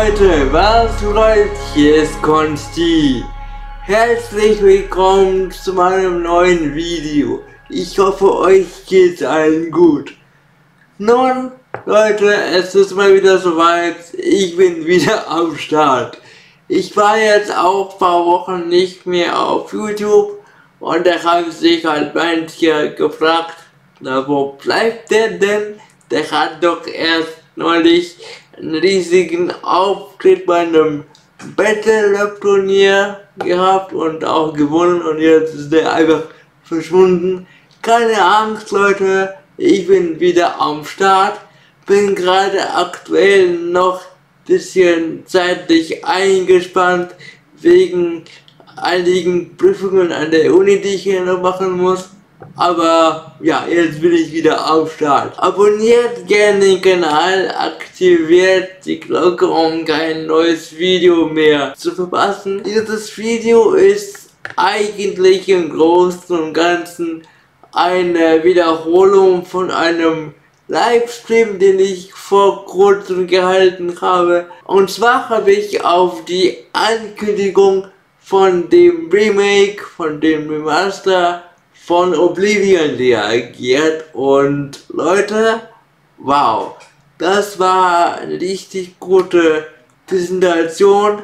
Leute, was rollt? Hier ist Kons-T. Herzlich willkommen zu meinem neuen Video. Ich hoffe, euch geht's allen gut. Nun, Leute, es ist mal wieder soweit. Ich bin wieder am Start. Ich war jetzt auch ein paar Wochen nicht mehr auf YouTube und da haben sich halt manche gefragt, na, wo bleibt der denn? Der hat doch erst neulich einen riesigen Auftritt bei einem Battle-Rap-Turnier gehabt und auch gewonnen und jetzt ist der einfach verschwunden. Keine Angst, Leute, ich bin wieder am Start, bin gerade aktuell noch ein bisschen zeitlich eingespannt wegen einigen Prüfungen an der Uni, die ich hier noch machen muss. Aber ja, jetzt bin ich wieder am Start. Abonniert gerne den Kanal, aktiviert die Glocke, um kein neues Video mehr zu verpassen. Dieses Video ist eigentlich im Großen und Ganzen eine Wiederholung von einem Livestream, den ich vor kurzem gehalten habe. Und zwar habe ich auf die Ankündigung von dem Remake, von dem Remaster von Oblivion reagiert und Leute, wow, das war eine richtig gute Präsentation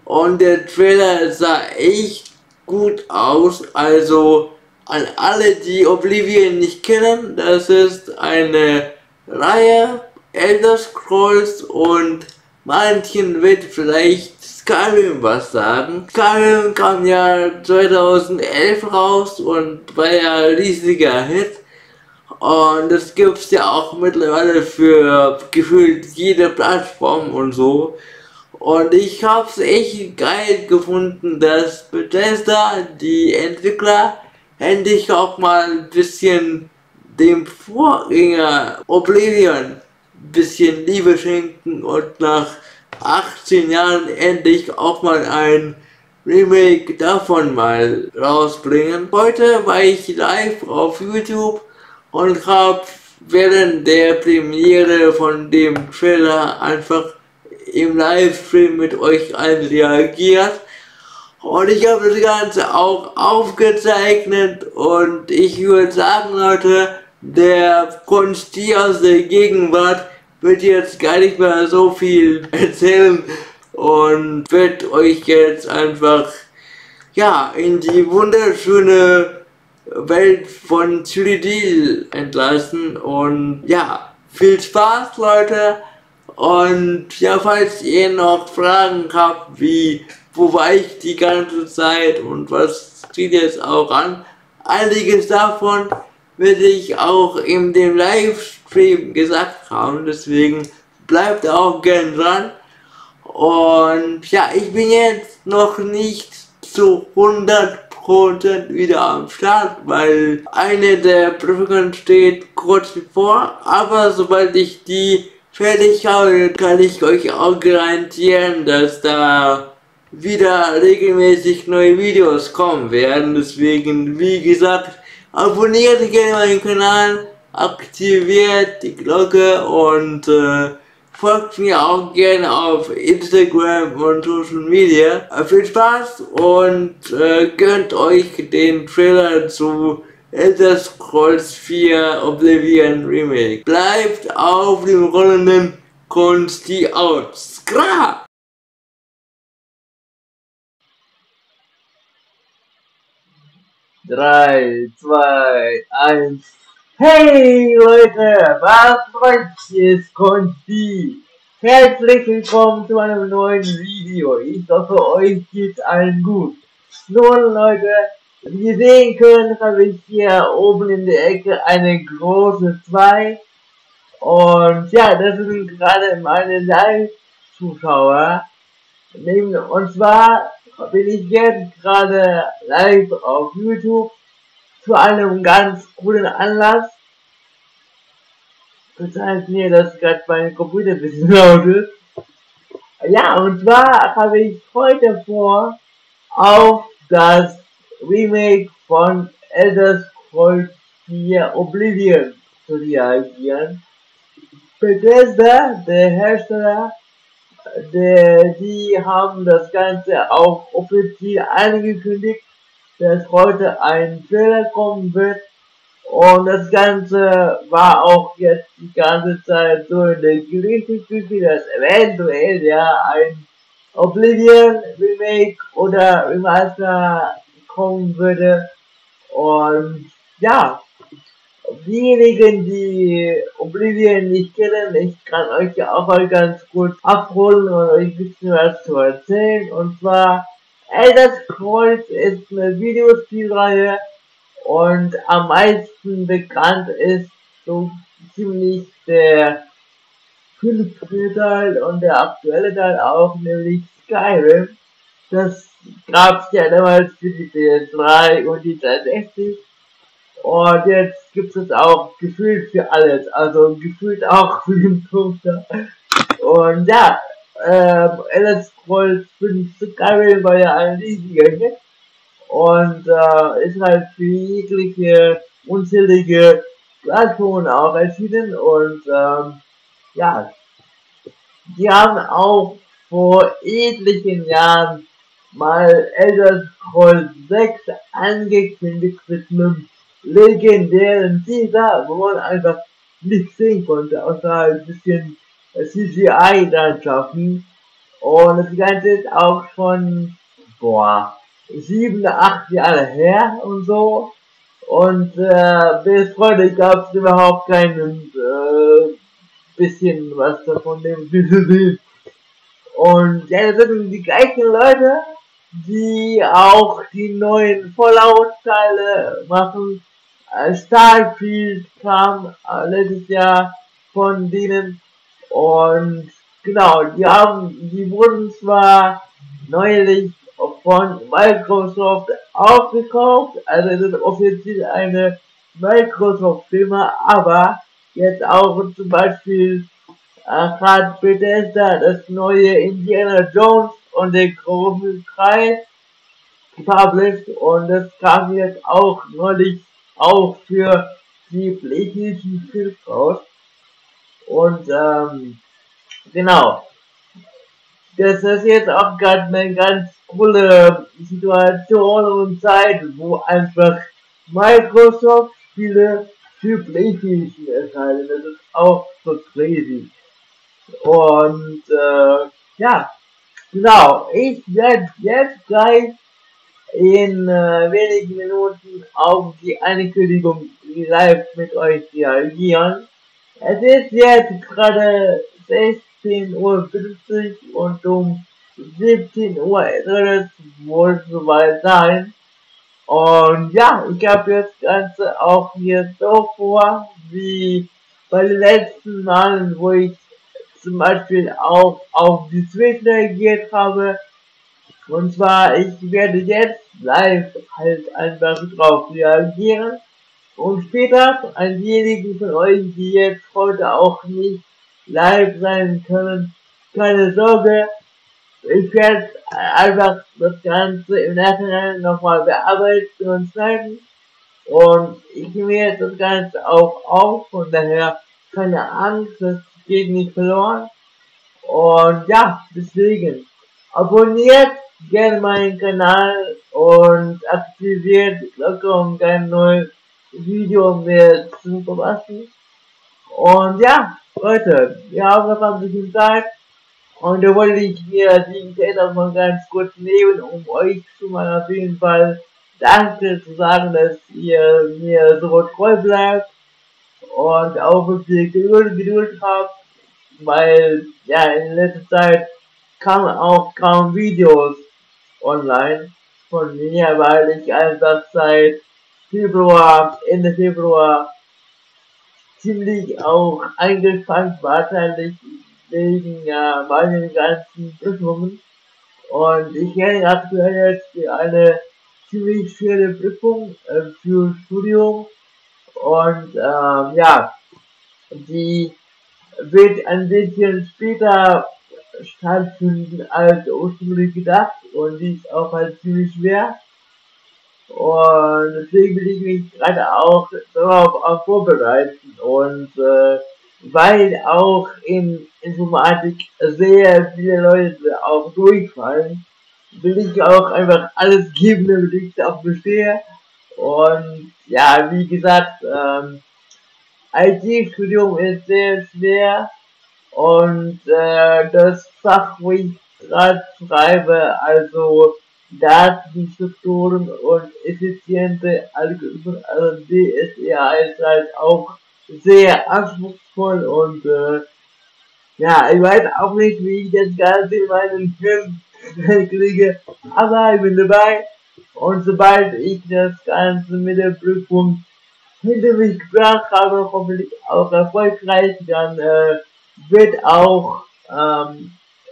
und der Trailer sah echt gut aus. Also an alle, die Oblivion nicht kennen, das ist eine Reihe, Elder Scrolls, und manchen wird vielleicht Skyrim was sagen. Skyrim kam ja 2011 raus und war ja ein riesiger Hit. Und das gibt's ja auch mittlerweile für gefühlt jede Plattform und so. Und ich hab's echt geil gefunden, dass Bethesda, die Entwickler, endlich auch mal ein bisschen dem Vorgänger Oblivion ein bisschen Liebe schenken und nach 18 Jahren endlich auch mal ein Remake davon mal rausbringen. Heute war ich live auf YouTube und habe während der Premiere von dem Trailer einfach im Livestream mit euch allen reagiert. Und ich habe das Ganze auch aufgezeichnet und ich würde sagen, Leute, der Kons-T aus der Gegenwart wird jetzt gar nicht mehr so viel erzählen und wird euch jetzt einfach, ja, in die wunderschöne Welt von Tretet entlassen. Und ja, viel Spaß, Leute. Und ja, falls ihr noch Fragen habt, wie, wo war ich die ganze Zeit und was steht jetzt auch an, einiges davon werde ich auch in dem Livestream gesagt haben, deswegen bleibt auch gern dran. Und ja, ich bin jetzt noch nicht zu 100% wieder am Start, weil eine der Prüfungen steht kurz bevor, aber sobald ich die fertig habe, kann ich euch auch garantieren, dass da wieder regelmäßig neue Videos kommen werden. Deswegen, wie gesagt, abonniert gerne meinen Kanal, aktiviert die Glocke und folgt mir auch gerne auf Instagram und Social Media. Viel Spaß und gönnt euch den Trailer zu Elder Scrolls 4 Oblivion Remake. Bleibt auf dem Rollenden, Kons-T out. Skra! 3, 2, 1. Hey Leute, was wollt ihr? Ist Kons-T. Herzlich willkommen zu einem neuen Video. Ich hoffe, euch geht's allen gut. Nun Leute, wie ihr sehen könnt, habe ich hier oben in der Ecke eine große 2. Und ja, das sind gerade meine Live-Zuschauer. Und zwar bin ich jetzt gerade live auf YouTube zu einem ganz coolen Anlass. Verzeiht mir, dass gerade mein Computer ein bisschen laut ist. Ja, und zwar habe ich heute vor, auf das Remake von Elder Scrolls 4 Oblivion zu reagieren. Bethesda, der Hersteller, die haben das Ganze auch offiziell angekündigt, dass heute ein Trailer kommen wird. Und das Ganze war auch jetzt die ganze Zeit so in der Gerüchteküche, dass eventuell ja ein Oblivion Remake oder Remaster kommen würde. Und ja, diejenigen, die Oblivion nicht kennen, ich kann euch ja auch mal ganz gut abholen und euch ein bisschen was zu erzählen. Und zwar, Elder Scrolls ist eine Videospielreihe und am meisten bekannt ist so ziemlich der fünfte Teil und der aktuelle Teil auch, nämlich Skyrim. Das gab's ja damals für die PS3 und die 360. Und jetzt gibt es auch gefühlt für alles, also gefühlt auch für den Computer. Und ja, Elder Scrolls 5 Skyrim war ja ein riesiger Hit und ist halt für jegliche unzählige Plattformen auch erschienen und ja, die haben auch vor etlichen Jahren mal Elder Scrolls 6 angekündigt mit einem legendären Teaser, wo man einfach nichts sehen konnte, außer ein bisschen CGI-Landschaften. Und das Ganze ist auch schon, 7, 8 Jahre her und so. Und bis heute gab es überhaupt keinen bisschen was davon dem Film. Und ja, das sind die gleichen Leute, die auch die neuen Fallout-Teile machen. Starfield kam letztes Jahr von denen. Und genau, die wurden zwar neulich von Microsoft aufgekauft, also es ist offiziell eine Microsoft-Firma, aber jetzt auch zum Beispiel hat Bethesda das neue Indiana Jones und den großen Kreis gepublished und das kam jetzt auch neulich auch für die PlayStation 5 raus. Und genau, das ist jetzt auch gerade eine ganz coole Situation und Zeit, wo einfach Microsoft Spiele für PlayStation erscheinen. Das ist auch so crazy. Und ja, genau, ich werde jetzt gleich in wenigen Minuten auf die Ankündigung live mit euch reagieren. Es ist jetzt gerade 16:50 Uhr und um 17 Uhr soll es wohl soweit sein. Und ja, ich habe jetzt das Ganze auch hier so vor, wie bei den letzten Malen, wo ich zum Beispiel auch auf die Switch reagiert habe. Und zwar, ich werde jetzt live halt einfach drauf reagieren. Und später an diejenigen von euch, die jetzt heute auch nicht live sein können, keine Sorge, ich werde einfach das Ganze im Nachhinein nochmal bearbeiten und schneiden. Und ich nehme jetzt das Ganze auch auf, von daher keine Angst, das geht nicht verloren. Und ja, deswegen abonniert gerne meinen Kanal und aktiviert die Glocke, um kein neues Video mehr zu verpassen. Und ja, Leute, wir haben noch ein bisschen Zeit und da wollte ich mir die Zeit auch mal ganz kurz nehmen, um euch schon mal auf jeden Fall Danke zu sagen, dass ihr mir so treu bleibt und auch wirklich Geduld habt, weil ja in letzter Zeit kamen auch kaum Videos online von mir, weil ich einfach seit Februar, Ende Februar ziemlich auch eingespannt war, wahrscheinlich wegen meinen ganzen Prüfungen. Und ich lerne aktuell jetzt für eine ziemlich schwere Prüfung für Studium und ja, die wird ein bisschen später stattfinden als ursprünglich gedacht und die ist auch halt ziemlich schwer. Und deswegen will ich mich gerade auch darauf vorbereiten und weil auch in Informatik sehr viele Leute auch durchfallen, will ich auch einfach alles geben, damit ich auch bestehe. Und ja, wie gesagt, IT-Studium ist sehr schwer und das Fach, wo ich gerade schreibe, also Datenstrukturen und effiziente Algorithmen, also DSEA ist halt auch sehr anspruchsvoll und ja, ich weiß auch nicht, wie ich das Ganze in meinen Hirn kriege, aber ich bin dabei und sobald ich das Ganze mit der Prüfung hinter mich gebracht habe, hoffentlich auch erfolgreich, dann wird auch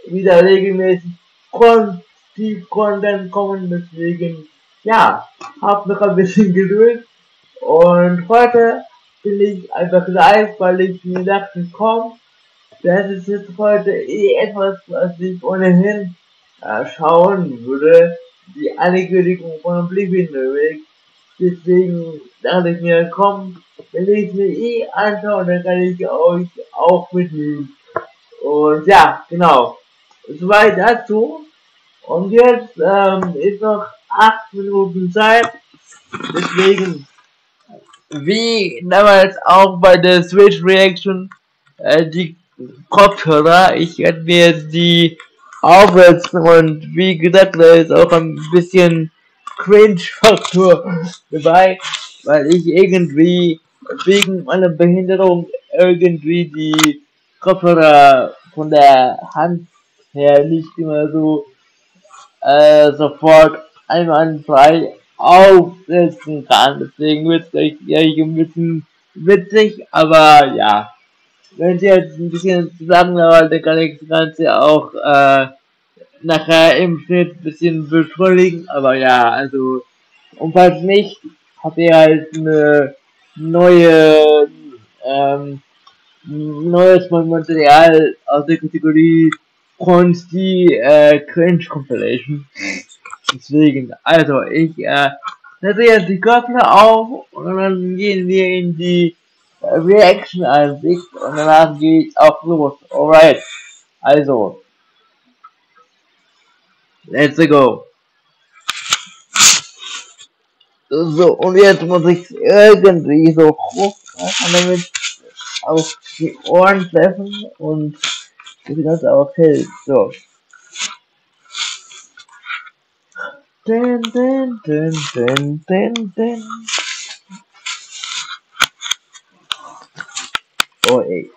wieder regelmäßig Content kommen, deswegen ja, hab noch ein bisschen Geduld und heute bin ich einfach live, weil ich mir dachte, komm, das ist jetzt heute etwas, was ich ohnehin schauen würde, die Ankündigung von Oblivion Remake. Deswegen dachte ich mir, komm, wenn ich mir anschaue, dann kann ich euch auch mitnehmen. Und ja, genau. Soweit dazu. Und jetzt ist noch 8 Minuten Zeit. Deswegen, wie damals auch bei der Switch Reaction, die Kopfhörer. Ich werde mir jetzt die aufsetzen und wie gesagt, da ist auch ein bisschen Cringe-Faktor dabei, weil ich irgendwie wegen meiner Behinderung irgendwie die Kopfhörer von der Hand her nicht immer so sofort einwandfrei aufsetzen kann. Deswegen wird es gleich ein bisschen witzig, aber ja. Wenn es jetzt ein bisschen zu lang dauert, dann kann ich das Ganze auch nachher im Schnitt ein bisschen beschleunigen. Aber ja, also, und falls nicht, habt ihr halt eine neue, neues Material aus der Kategorie Kons-T Cringe Compilation. Deswegen, also ich setze jetzt die Kopfhörer auf und dann gehen wir in die Reaction-Ansicht und danach geht auch los. Alright, also, let's go. So, und jetzt muss ich irgendwie so hoch machen, damit auf die Ohren treffen und das Ganze auch hält. So. Dun, dun, dun, dun, dun, dun. Oh ey.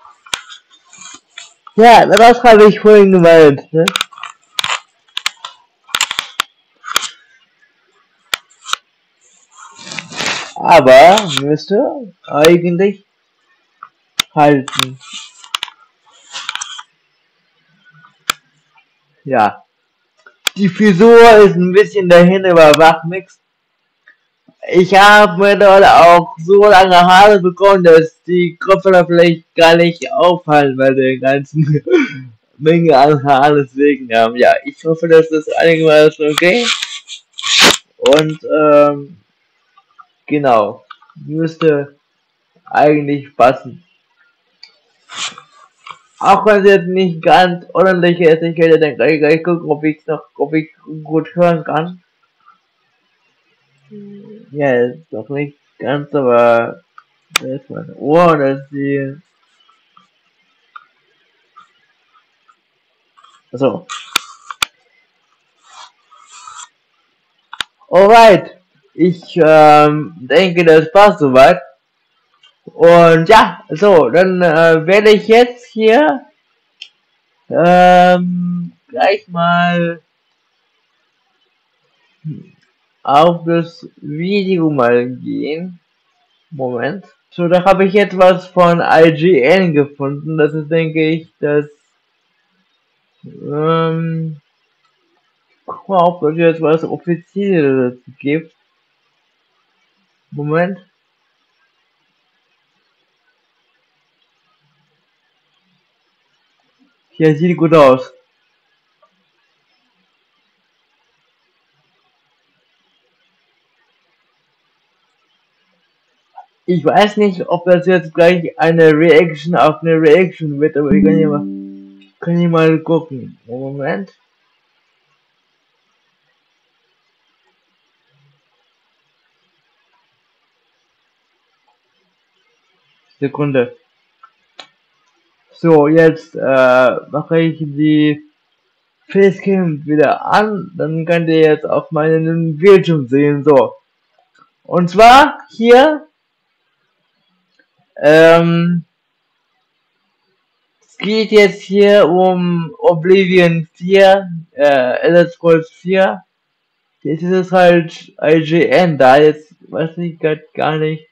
Ja, das habe ich vorhin gemeint, ne? Aber müsste eigentlich halten. Ja. Die Frisur ist ein bisschen dahin, aber macht nix. Ich habe mittlerweile auch so lange Haare bekommen, dass die Kopfhörer vielleicht gar nicht auffallen bei der ganzen Menge an Haaren. Deswegen, ja, ich hoffe, dass das einigermaßen okay. Und, genau. Müsste eigentlich passen. Auch wenn es jetzt nicht ganz ordentlich ist, ich werde dann gleich gucken, ob ich gut hören kann. Ja, ist doch nicht ganz, aber da ist mein Ohr, das ist die. So. Alright. Ich denke, das passt soweit. Und ja, so, dann werde ich jetzt hier gleich mal auf das Video mal gehen. Moment. So, da habe ich jetzt was von IGN gefunden. Das ist, denke ich, das. Guck mal, ob es jetzt was Offizielles gibt. Moment. Hier sieht gut aus. Ich weiß nicht, ob das jetzt gleich eine Reaction auf eine Reaction wird, aber ich kann hier mal gucken. Moment. Sekunde. So, jetzt mache ich die Facecam wieder an, dann könnt ihr jetzt auf meinen Bildschirm sehen. So. Und zwar hier es geht jetzt hier um Oblivion 4, Elder Scrolls 4. Jetzt ist es halt IGN da, jetzt weiß ich gar nicht.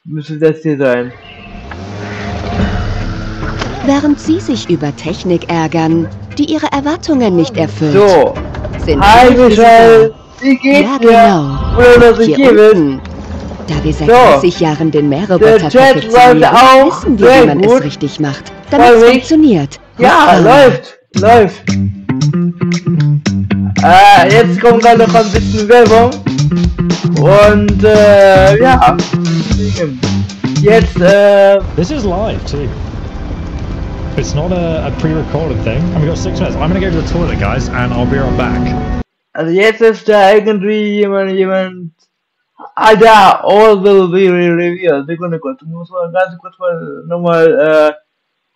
Müsste das hier sein. Während Sie sich über Technik ärgern, die Ihre Erwartungen nicht erfüllt, So, sind hi Michelle, wie geht's ja, dir? genau. Oder dass ich hier bin? Da wir seit So, 30 Jahren den Mehrroboter der Chat perfektionieren, läuft auch wissen wir, sehr wie man gut. es richtig macht, damit es Voll funktioniert. Ja, läuft. Jetzt kommt gerade noch ein bisschen Werbung. Und ja, jetzt This is live too. It's not a pre-recorded thing. And we've got 6 minutes. I'm gonna go to the toilet, guys, and I'll be right back. also jetzt ist da irgendwie jemand. Ah da, all will be revealed. Sekunde kurz, ich muss mal ganz kurz mal nochmal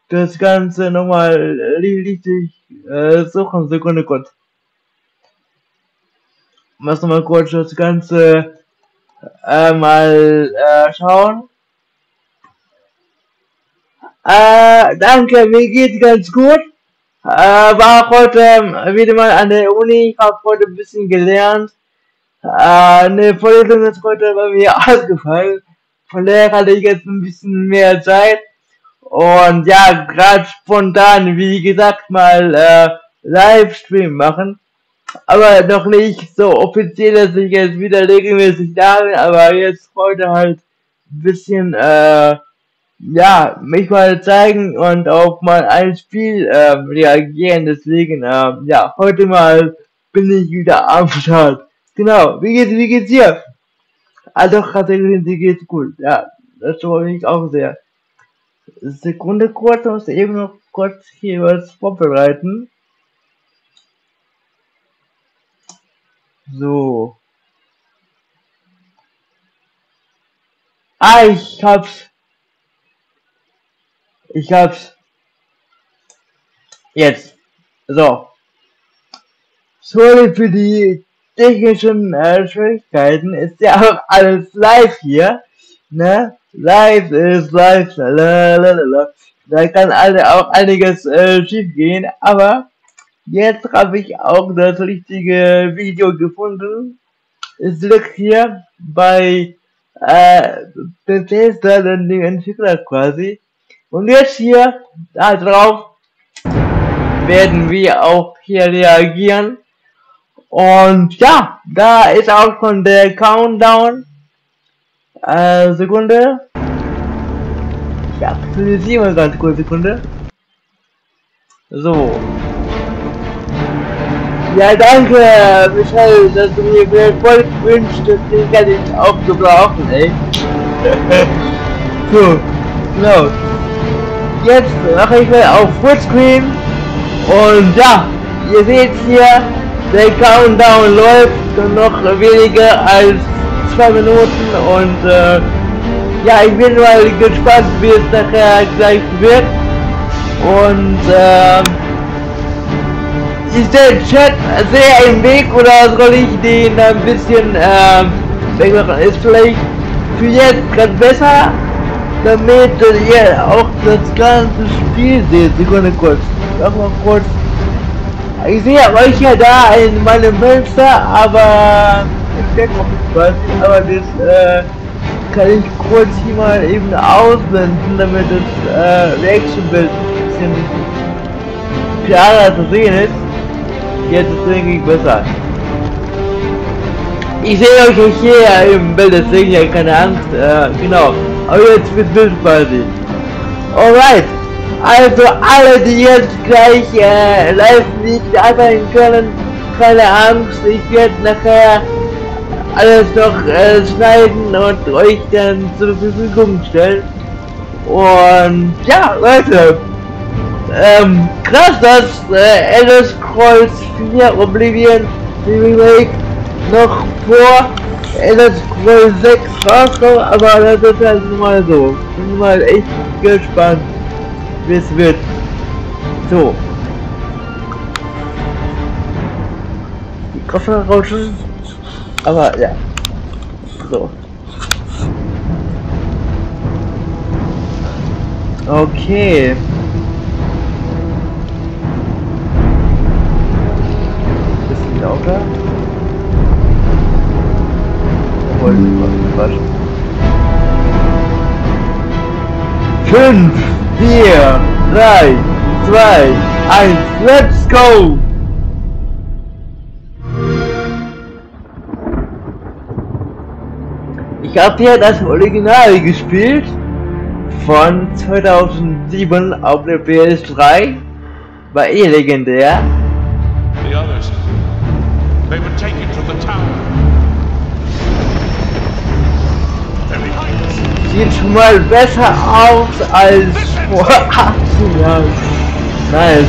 das Ganze nochmal richtig suchen. Sekunde kurz. Muss nochmal kurz das Ganze mal schauen. Danke, mir geht's ganz gut. War heute wieder mal an der Uni, ich habe heute ein bisschen gelernt. Eine Vorlesung ist heute bei mir ausgefallen. Von daher hatte ich jetzt ein bisschen mehr Zeit. Und ja, gerade spontan, wie gesagt, mal Livestream machen. Aber noch nicht so offiziell, dass ich jetzt wieder regelmäßig da bin. Aber jetzt heute halt ein bisschen ja, mich mal zeigen und auf mal ein Spiel reagieren. Deswegen, ja, heute mal bin ich wieder am Start. Genau, wie geht's dir? Ah doch, tatsächlich, dir geht's gut. Ja, das freut mich auch sehr. Sekunde kurz, muss eben noch kurz hier was vorbereiten. So. Ah, ich hab's. Jetzt. So. Sorry für die technischen Schwierigkeiten. Ist ja auch alles live hier. Ne? Live ist live. Lalalala. Da kann auch einiges schief gehen. Aber jetzt habe ich auch das richtige Video gefunden. Es liegt hier bei Bethesda, dem Entwickler quasi. Und jetzt hier, da drauf, werden wir auch hier reagieren. Und ja, da ist auch schon der Countdown. Sekunde. Ja, aktualisieren wir ganz kurz, Sekunde. So. Ja, danke, Michael, dass du mir mehr Erfolg wünschst. Den kann ich auch gebrauchen, ey. So, genau. Jetzt mache ich mal auf Fullscreen. Und ja, ihr seht hier, der Countdown läuft und noch weniger als 2 Minuten. Und ja, ich bin mal gespannt, wie es nachher gleich wird. Und ist der Chat sehr im Weg oder soll ich den ein bisschen wegmachen? Ist vielleicht für jetzt gerade besser, damit ihr auch das ganze Spiel seht. Sekunde kurz. Mach mal kurz. Ich sehe euch ja da in meinem Fenster, aber im Backoffice quasi, aber das kann ich kurz hier mal eben ausblenden, damit das Reaction-Bild ein bisschen klarer zu sehen ist. Jetzt ist es irgendwie besser. Ich sehe euch hier im Bild, deswegen ja keine Angst, genau. Aber jetzt mit Bild quasi. Alright. Also alle, die jetzt gleich live nicht da sein können, keine Angst, ich werde nachher alles noch schneiden und euch dann zur Verfügung stellen. Und ja, Leute, krass, dass Elder Scrolls 4 Oblivion Remake noch vor Elder Scrolls 6 rauskommt, aber das ist halt nun mal so. Ich bin mal echt gespannt, wie es wird. So. Die Koffer rauschen. Aber ja. So. Okay. Bisschen lauter. Wollte ich mal waschen. 5, 4, 3, 2, 1, let's go! Ich habe hier das Original gespielt von 2007 auf der PS3, war eh legendär. The others, they were taken to the tower. They're behind us. Sieht schon mal besser aus als vor 18 Jahren. Nice.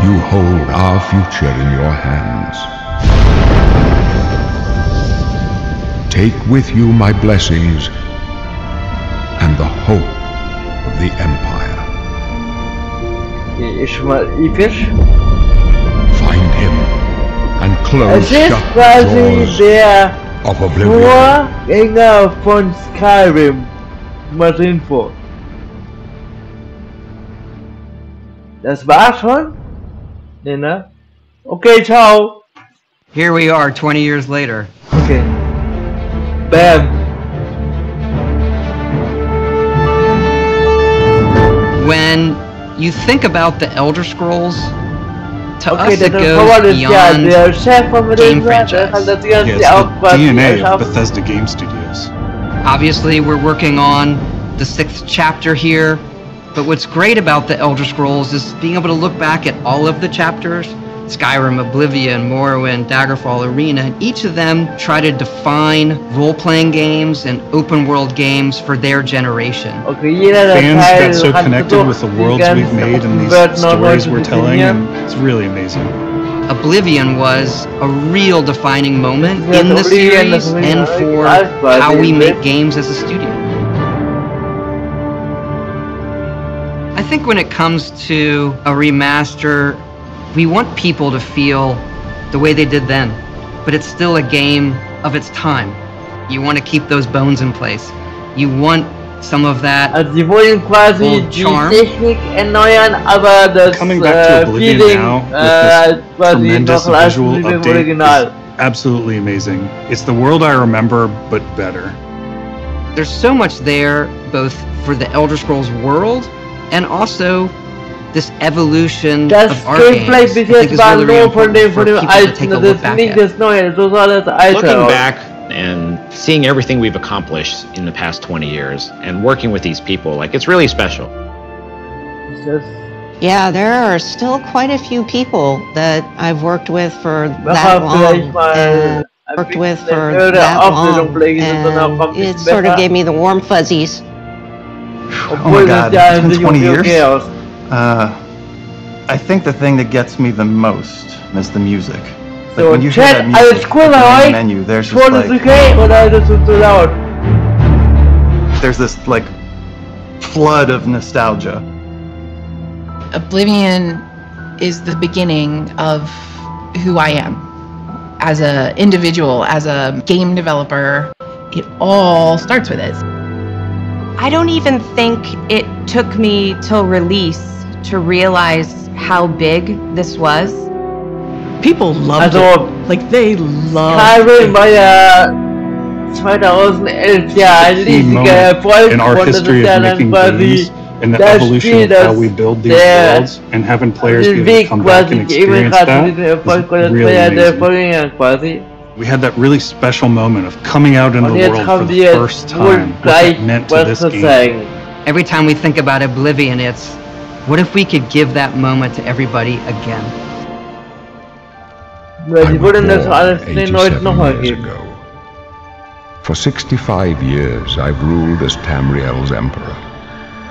You hold our future in your hands. Take with you my blessings and the hope of the Empire. Hier ist schon mal episch. Find him and close Es ist shut quasi doors der of Oblivion. Vorgänger von Skyrim. Mal zur Info. Das war's schon? Ne? Okay, ciao. Here we are 20 years later. Okay. Bam. When you think about the Elder Scrolls, to Okay, us it der goes Torwart ist ja beyond der Chef von game dem franchise. hat das Yeah, Ganze it's auch the quasi DNA of erschaffen. Bethesda Game Studios. Obviously, we're working on the 6th chapter here, but what's great about the Elder Scrolls is being able to look back at all of the chapters, Skyrim, Oblivion, Morrowind, Daggerfall, Arena, and each of them try to define role-playing games and open-world games for their generation. Okay, jeder der Fans Teil got so hat connected versucht, with the die worlds we've ganzen made and these Open-World noch neu stories zu we're telling, definieren. and it's really amazing. Oblivion was a real defining moment Ja, in the Oblivion, das series and for quasi how we make mit. games as a studio. I think when it comes to a remaster, we want people to feel the way they did then, but it's still a game of its time. You want to keep those bones in place. You want some of that. Also sie wollen quasi Old die charm. Technik erneuern, aber das Coming back to Oblivion Feeling now with this quasi tremendous noch als visual im update Original. is absolutely amazing. It's the world I remember, but better. There's so much there, both for the Elder Scrolls world and also this evolution Das of our Gameplay games. bis I think jetzt is war really, nur really von important dem for people to Alten, take a das look ist back nicht at. das Neue, so sah das Alte Looking aus. back and seeing everything we've accomplished in the past 20 years and working with these people, like, it's really special. Das Yeah, there are still quite a few people that I've worked with for Mach that mal vielleicht long, mal and ein worked bisschen with for höhere that Auflösung long, legen, und dann kommt and ein it bisschen sort of besser. gave me the warm fuzzies. Obwohl das ja it's been sich 20 okay years. aus. I think the thing that gets me the most is the music. Like So, when you hear Chat, that music alles cool at the bei main euch? menu, there's just Ton ist like okay oder ist es zu laut? there's this like flood of nostalgia. Oblivion is the beginning of who I am as an individual, as a game developer. It all starts with it. I don't even think it took me till release to realize how big this was. People loved Also, it. Like, they loved Skyrim it. war ja 2011 ja ein Key riesiger moment Erfolg in our und das history ist ja of dann making quasi games and the das evolution Spiel, of how das we build these der worlds and having players be den able to Weg come back quasi and gegeben experience hat zu that diesem Erfolg und is das war really ja der amazing. Vorgänger quasi. We had that really special moment of coming out into Und the jetzt world for haben the wir first wohl time, what gleich that meant to was this zu game. zeigen. Every time we think about Oblivion, it's What if we could give that moment to everybody again? I was born 87 years ago. For 65 years, I've ruled as Tamriel's emperor.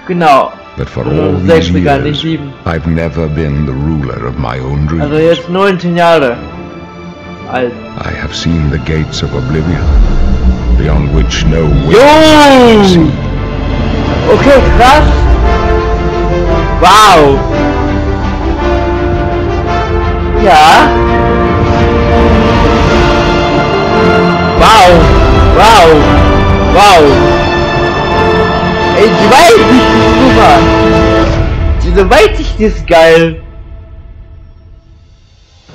Genau. But for all these years, I've never been the ruler of my own dreams. Also jetzt 19 Jahre alt. I have seen the gates of Oblivion, beyond which no will can see. Okay, krass. Wow. Ja. Wow. Wow. Wow. Ey, die Weitsicht ist super. Diese Weitsicht ist geil.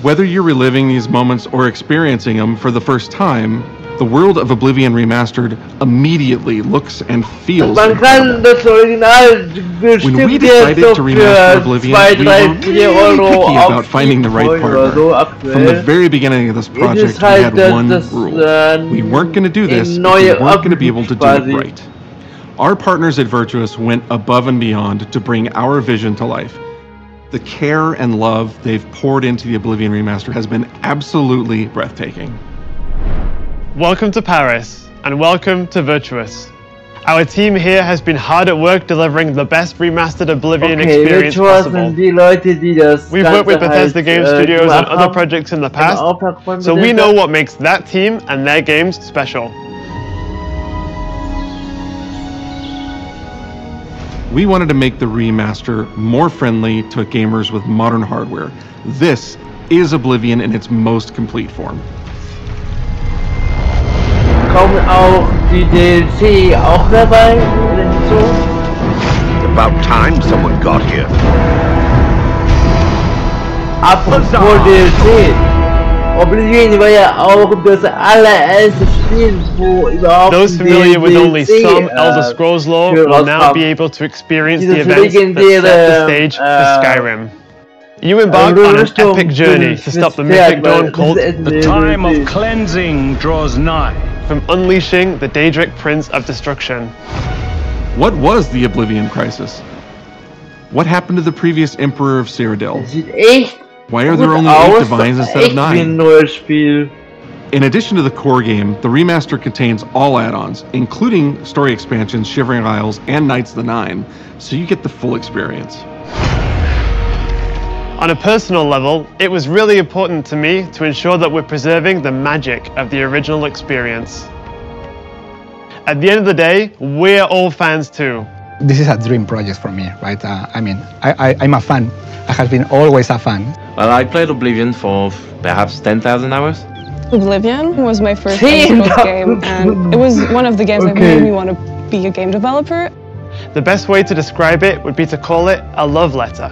Whether you're reliving these moments or experiencing them for the first time, the world of Oblivion Remastered immediately looks and feels Man kann das Original bestimmt when we decided to remaster Oblivion, we were really picky about finding the right partner. From the very beginning of this project, we had one rule. We weren't going to do this if we weren't going to be able to do it right. Our partners at Virtuous went above and beyond to bring our vision to life. The care and love they've poured into the Oblivion Remaster has been absolutely breathtaking. Welcome to Paris, and welcome to Virtuous. Our team here has been hard at work delivering the best remastered Oblivion experience possible. We've worked with Bethesda Game Studios on other projects in the past, so we know what makes that team and their games special. We wanted to make the remaster more friendly to gamers with modern hardware. This is Oblivion in its most complete form. Kommen auch die DLC auch dabei hinzu? About time someone got here. Apropos DLC. Oblivion war ja auch das allererste Spiel, wo überhaupt Those familiar with only some Elder Scrolls lore will now be able to experience the events that set the stage for Skyrim. You embark on an epic journey to stop the Mythic Dawn cult. The time of cleansing draws nigh. From unleashing the Daedric Prince of Destruction. What was the Oblivion Crisis? What happened to the previous Emperor of Cyrodiil? Why are there only 8 divines instead of 9? In addition to the core game, the remaster contains all add-ons, including story expansions Shivering Isles and Knights of the Nine, so you get the full experience. On a personal level, it was really important to me to ensure that we're preserving the magic of the original experience. At the end of the day, we're all fans too. This is a dream project for me, right? I'm a fan. I have been always a fan. Well, I played Oblivion for perhaps 10,000 hours. Oblivion was my first Elder Scrolls game, and it was one of the games that made me want to be a game developer. The best way to describe it would be to call it a love letter.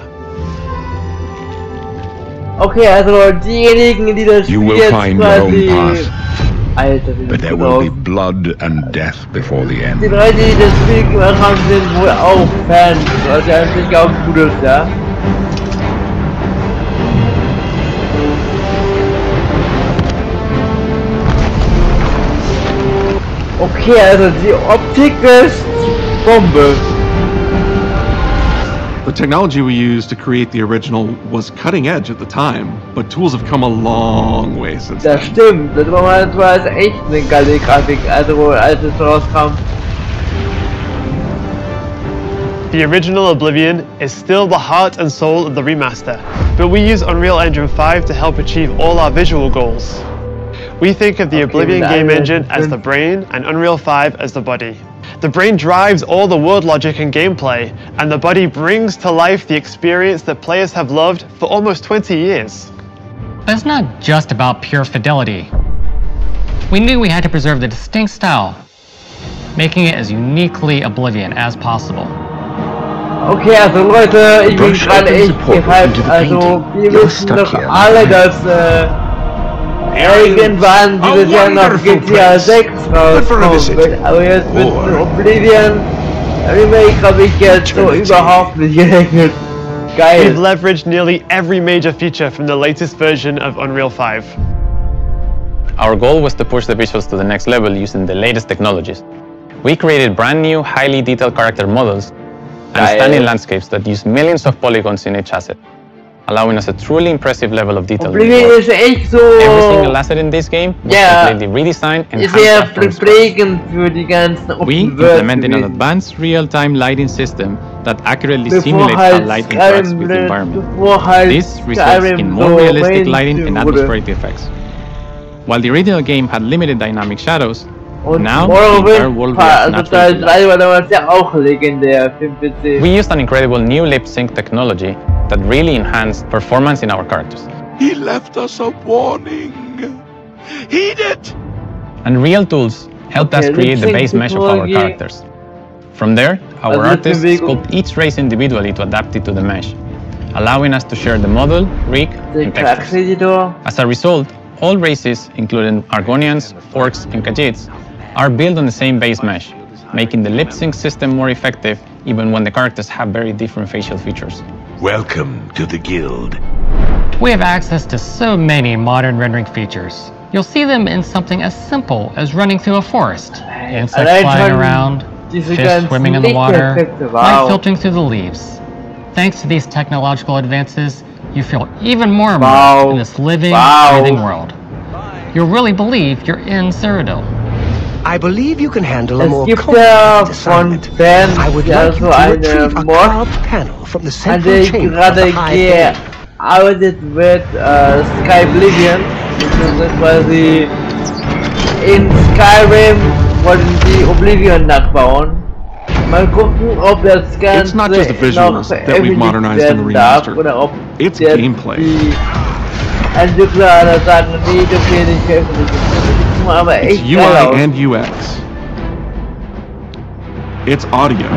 Okay, also diejenigen, die das Spiel jetzt quasi... Alter, but there will be blood and death before the end. Die Leute, die das Spiel gemacht haben, sind wohl auch Fans, was ja eigentlich auch gut ist, ja? Okay, also die Optik ist Bombe. The technology we used to create the original was cutting edge at the time, but tools have come a long way since then. Das stimmt, das war es echt eine geile Grafik, also als es rauskam. The original Oblivion is still the heart and soul of the remaster, but we use Unreal Engine 5 to help achieve all our visual goals. We think of the Oblivion game engine as the brain and Unreal 5 as the body. The brain drives all the world logic and gameplay, and the body brings to life the experience that players have loved for almost 20 years. But it's not just about pure fidelity. We knew we had to preserve the distinct style, making it as uniquely Oblivion as possible. Okay, also Leute, ich bin gerade echt gehypt, also wir wissen doch alle, dass irgendwann dieses Jahr noch GTA 6 rauskommen wird, aber jetzt mit Oblivion Remake habe ich jetzt so überhaupt nicht gerechnet. Geil. We've leveraged nearly every major feature from the latest version of Unreal 5. Our goal was to push the visuals to the next level using the latest technologies. We created brand new, highly detailed character models and stunning landscapes that use millions of polygons in each asset, allowing us a truly impressive level of detail. Oblivion is echt zo... Every single asset in this game was completely redesigned and We implemented an advanced real-time lighting system that accurately simulates how light interacts with the environment. This results in more realistic lighting and atmospheric effects. While the original game had limited dynamic shadows, now the entire world reacts naturally to light. We used an incredible new lip sync technology that really enhanced performance in our characters. He left us a warning. Heed it! And real tools helped us create the base mesh of our characters. From there, our artists sculpt each race individually to adapt it to the mesh, allowing us to share the model, rig, and textures. As a result, all races, including Argonians, Orcs, and Khajiits, are built on the same base mesh, making the lip sync system more effective even when the characters have very different facial features. Welcome to the guild. We have access to so many modern rendering features. You'll see them in something as simple as running through a forest, insects flying around, fish swimming in the water, light filtering through the leaves. Thanks to these technological advances, you feel even more immersed in this living, breathing world. You'll really believe you're in Cyrodiil. I believe you can handle a more complex assignment. I would like you to retrieve a carved panel from the central chamber of the high game. Arbeitet mit Oblivion, beziehungsweise quasi in Skyrim wollten die Oblivion nachbauen. Mal gucken, ob das Ganze It's not just the visuals that we've modernized in the remaster. It's gameplay. Entwickler sagen, nee, das will nicht veröffentlichen. Aber it's echt UI and UX. It's audio.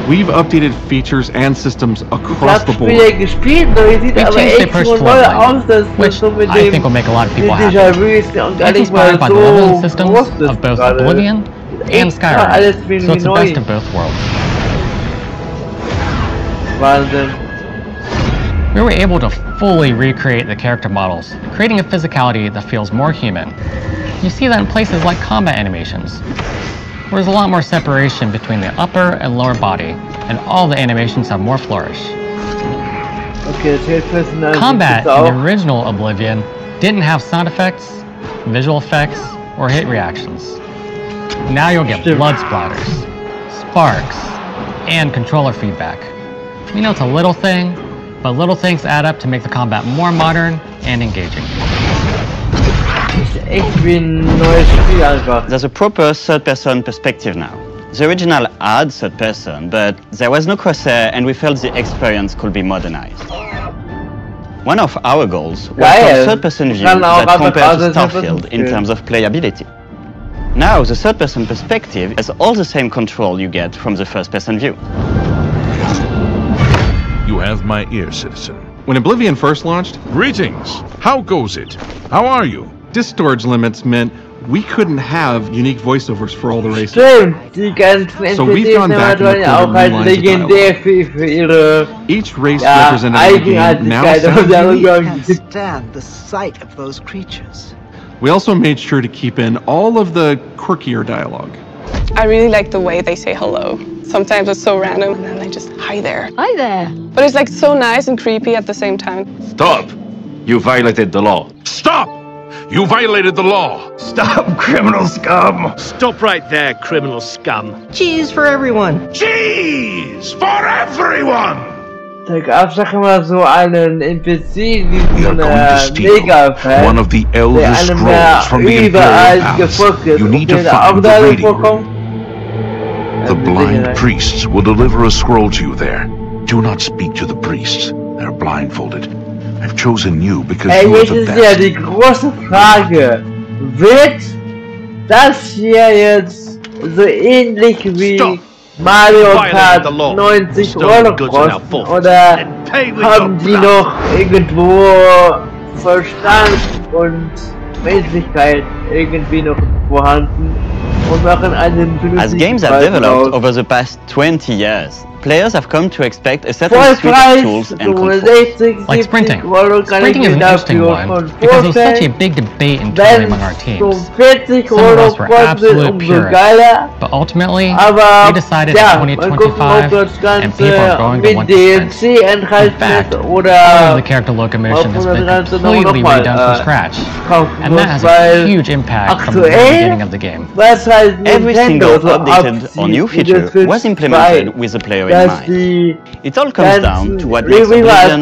We've updated features and systems across the board. We changed the approach to leveling, which I think will make a lot of people happy. It's inspired by the leveling systems of both Oblivion and Skyrim, so it's the best of both worlds. We were able to fully recreate the character models, creating a physicality that feels more human. You see that in places like combat animations, where there's a lot more separation between the upper and lower body, and all the animations have more flourish. Combat in the original Oblivion didn't have sound effects, visual effects, or hit reactions. Now you'll get blood splatters, sparks, and controller feedback. We know it's a little thing, but little things add up to make the combat more modern and engaging. There's a proper third-person perspective now. The original had third-person, but there was no crosshair and we felt the experience could be modernized. One of our goals was a third-person view that compared to Starfield in terms of playability. Now the third-person perspective has all the same control you get from the first-person view. You have my ear, citizen. When Oblivion first launched, greetings. How goes it? How are you? Disk storage limits meant we couldn't have unique voiceovers for all the races. So we've gone back and recorded new lines of dialogue. Each race represented in the game now sounds unique. I can't stand the sight of those creatures. We also made sure to keep in all of the quirkier dialogue. I really like the way they say hello. Sometimes it's so random, and then they just, hi there. Hi there. But it's like so nice and creepy at the same time. Stop! You violated the law. Stop! You violated the law. Stop, criminal scum. Stop right there, criminal scum. Cheese for everyone. Cheese for everyone! Da gab's doch immer so einen NPC, diesen Mega-Fan, one of the Elder Scrolls from the Imperial Palace. You need to find the reading room. The blind priests will deliver a scroll to you there. Do not speak to the priests. They're blindfolded. I've chosen you because you are the best. Jetzt ist ja die große Frage. Wird das hier jetzt so ähnlich wie Mario Kart 90 Euro kosten? Oder haben die noch irgendwo Verstand und Menschlichkeit irgendwie noch vorhanden? As games have developed over the past 20 years, Players have come to expect a certain suite of tools and controls. Like sprinting. Sprinting is an interesting one because there's such a big debate internally among our teams. Some of us were absolute purists, but ultimately, we decided in 2025 and people are going to want to sprint. In fact, all of the character locomotion has been completely redone from scratch, and that has a huge impact from the very beginning of the game. Every single updated or new feature was implemented with the player in mind. It all comes down to what makes Oblivion.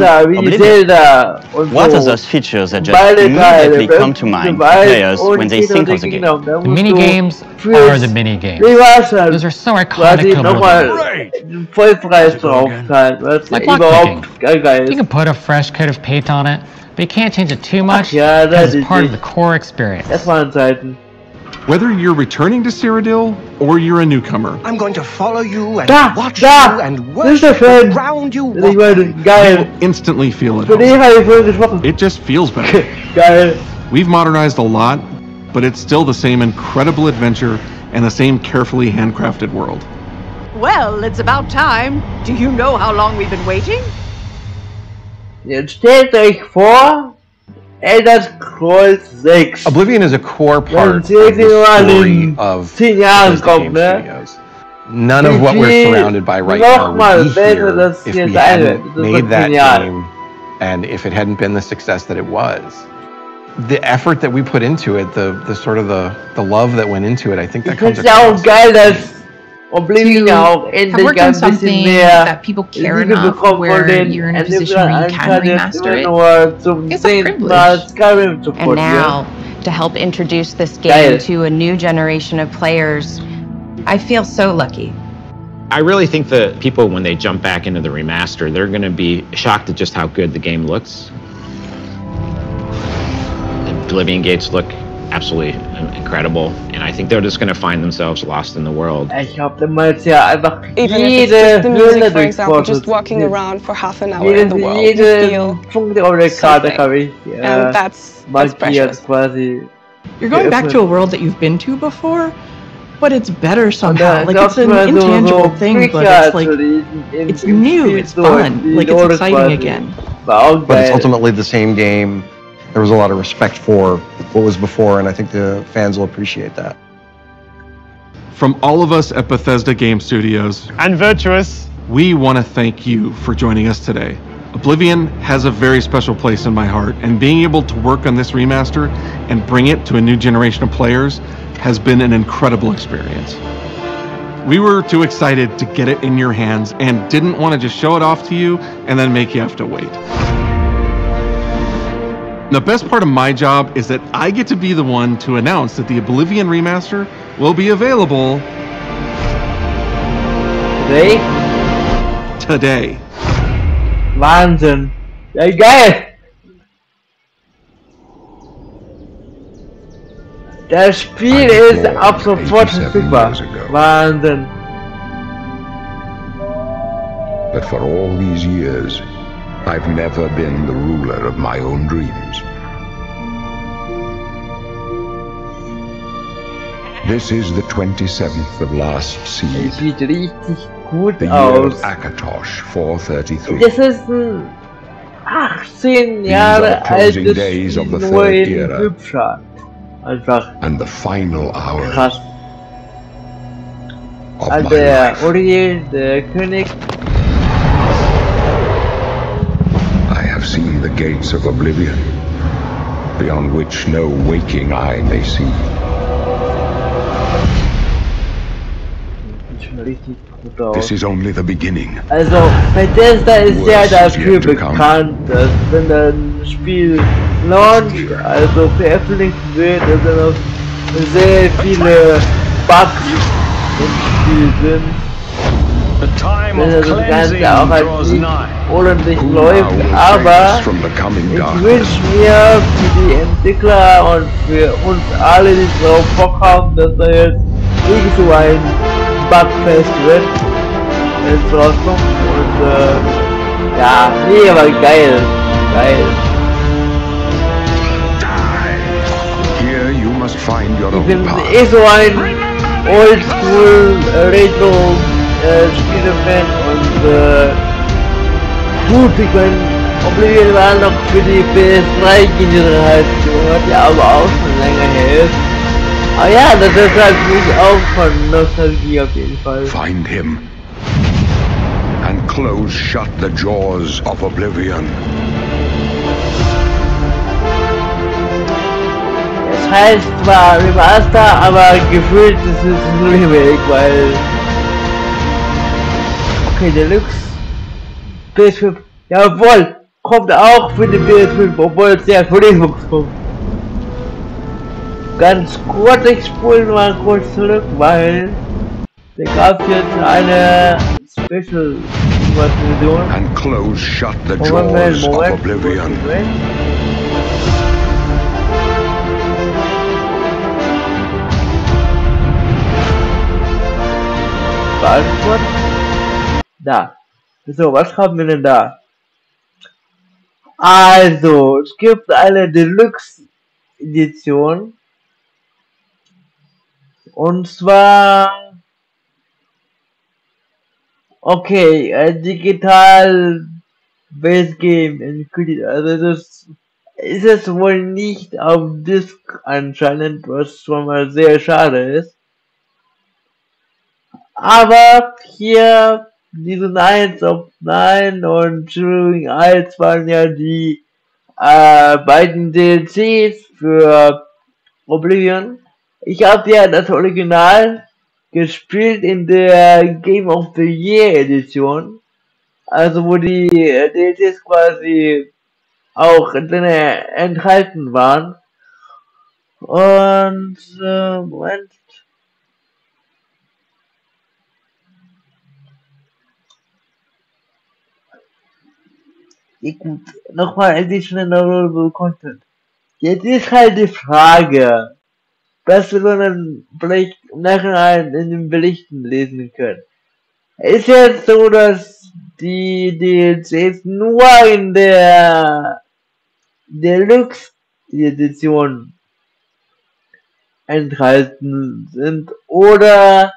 What are those features that just immediately come to mind for players when they think of the game? The mini-games are the mini-games. Those are so iconic to like lockpicking. You can put a fresh coat of paint on it, but you can't change it too much because it's part of the core experience. Whether you're returning to Cyrodiil or you're a newcomer, I'm going to follow you and watch you and worship around you. You'll instantly feel it. It just feels better. We've modernized a lot, but it's still the same incredible adventure and the same carefully handcrafted world. Well, it's about time. Do you know how long we've been waiting? Jetzt stellt euch vor, Elder Scrolls 6. Oblivion is a core part of the story of the game studios. None of what we're surrounded by right now would be here if we hadn't made that game and if it hadn't been the success that it was. The effort that we put into it, the sort of the love that went into it, I think that comes across. Oblivion have worked on something that people care enough where you're in a position where you can remaster it. It's a privilege. And now, to help introduce this game to a new generation of players, I feel so lucky. I really think that people, when they jump back into the remaster, they're going to be shocked at just how good the game looks. The Oblivion gates look absolutely incredible, and I think they're just going to find themselves lost in the world. Ich hab damals ja einfach even if it's just the music, for example, just walking around for half an hour in the world, you feel something. And that's precious. You're going back to a world that you've been to before, but it's better somehow. Like, it's an intangible thing, but it's like, it's new, it's fun, like it's exciting again. But it's ultimately the same game. There was a lot of respect for what was before, and I think the fans will appreciate that. From all of us at Bethesda Game Studios and Virtuous, we want to thank you for joining us today. Oblivion has a very special place in my heart, and being able to work on this remaster and bring it to a new generation of players has been an incredible experience. We were too excited to get it in your hands and didn't want to just show it off to you and then make you have to wait. The best part of my job is that I get to be the one to announce that the Oblivion remaster will be available today. Wahnsinn. Ja, geil. Das Spiel ist ab sofort verfügbar. Wahnsinn. But for all these years, I've never been the ruler of my own dreams. This is the 27th of last seed. Sieht richtig gut the aus. Year of Akatosh 433. Das ist ein 18 Jahre altes days of the third era. Hübscher. Einfach and the final hours krass. Of der Uriel, der König. I have seen the gates of Oblivion, beyond which no waking eye may see. This is only the beginning. Also, Bethesda ist ja dafür bekannt, dass wenn ein Spiel launch, also veröffentlicht wird, dass dann noch sehr viele Bugs im Spiel sind. Wenn das Ganze auch halt nicht ordentlich läuft, aber ich wünsche mir für die Entwickler und für uns alle, die drauf Bock haben, dass da jetzt irgend so ein Bugfest wird, wenn es rauskommt. Und ja, nee, aber geil, geil. Ich bin eh so ein Oldschool Retro Spiele-Fan und gut, ich meine, Oblivion war noch für die PS3-Generation, was ja aber auch schon länger her ist. Aber ja, das ist halt mich auch von Nostalgie auf jeden Fall. Find him and close shut the jaws of Oblivion. Es heißt zwar Remaster, aber gefühlt ist es ein Remake, weil... Okay, Deluxe PS5, jawohl, kommt auch für die PS5, obwohl es ja für die Xbox kommt. Ganz kurz, ich spule mal kurz zurück, weil da gab jetzt eine Special-Version. And close shut the jaws of Oblivion. Antwort. Da. So, was haben wir denn da? Also, es gibt eine Deluxe-Edition. Und zwar... Okay, ein digital Base Game included. Also das ist es wohl nicht auf Disc anscheinend, was schon mal sehr schade ist. Aber hier diese 1 of 9 und Shooting Isles waren ja die beiden DLCs für Oblivion. Ich habe ja das Original gespielt in der Game of the Year Edition. Also wo die DLCs quasi auch drin enthalten waren. Und Moment. Gut, nochmal Additional Downloadable Content. Jetzt ist halt die Frage, was wir dann vielleicht im Nachhinein in den Berichten lesen können. Ist jetzt so, dass die DLCs nur in der Deluxe-Edition enthalten sind, oder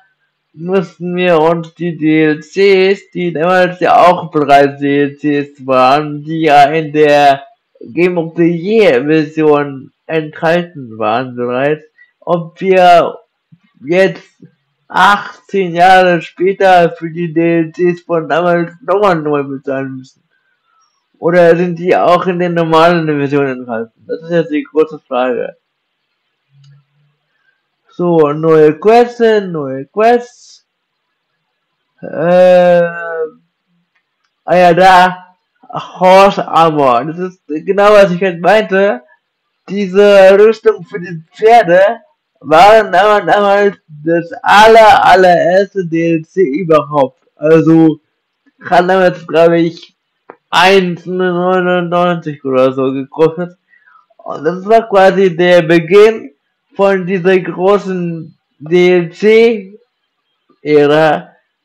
mussten wir uns die DLCs, die damals ja auch bereits DLCs waren, die ja in der Game of the Year Version enthalten waren bereits, ob wir jetzt 18 Jahre später für die DLCs von damals nochmal neu bezahlen müssen. Oder sind die auch in den normalen Versionen enthalten? Das ist jetzt die große Frage. So, neue Quests. Ah ja, da. Horse Armor. Das ist genau, was ich halt meinte. Diese Rüstung für die Pferde waren damals das allererste DLC überhaupt. Also, hat damals, glaube ich, 1,99 oder so gekostet. Und das war quasi der Beginn von dieser großen DLC-Ära,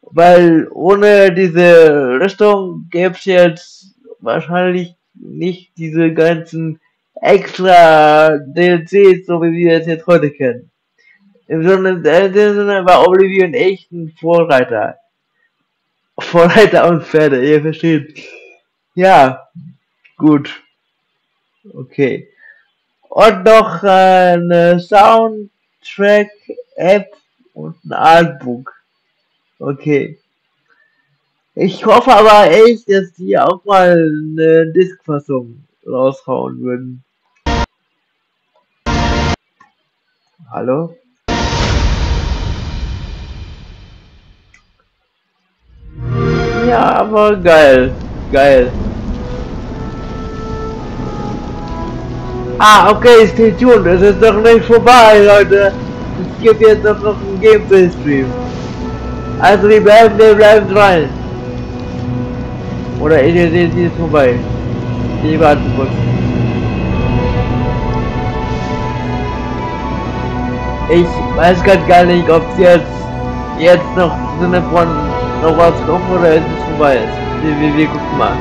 weil ohne diese Rüstung gäbe es jetzt wahrscheinlich nicht diese ganzen extra DLCs, so wie wir es jetzt heute kennen. Im Sinne war Oblivion echt ein Vorreiter. Vorreiter und Pferde, ihr versteht. Ja, gut. Okay. Und noch eine Soundtrack-App und ein Artbook. Okay. Ich hoffe aber echt, dass die auch mal eine Diskfassung raushauen würden. Hallo? Ja, aber geil. Geil. Ah, okay, stay tuned. Es ist doch nicht vorbei, Leute. Es gibt jetzt noch einen Gameplay-Stream. Also wir bleiben dran. Oder ihr seht, sie ist vorbei. Ich warte kurz. Ich weiß grad gar nicht, ob es jetzt noch im Sinne von noch was kommt oder ist es vorbei ist. Wir gucken mal.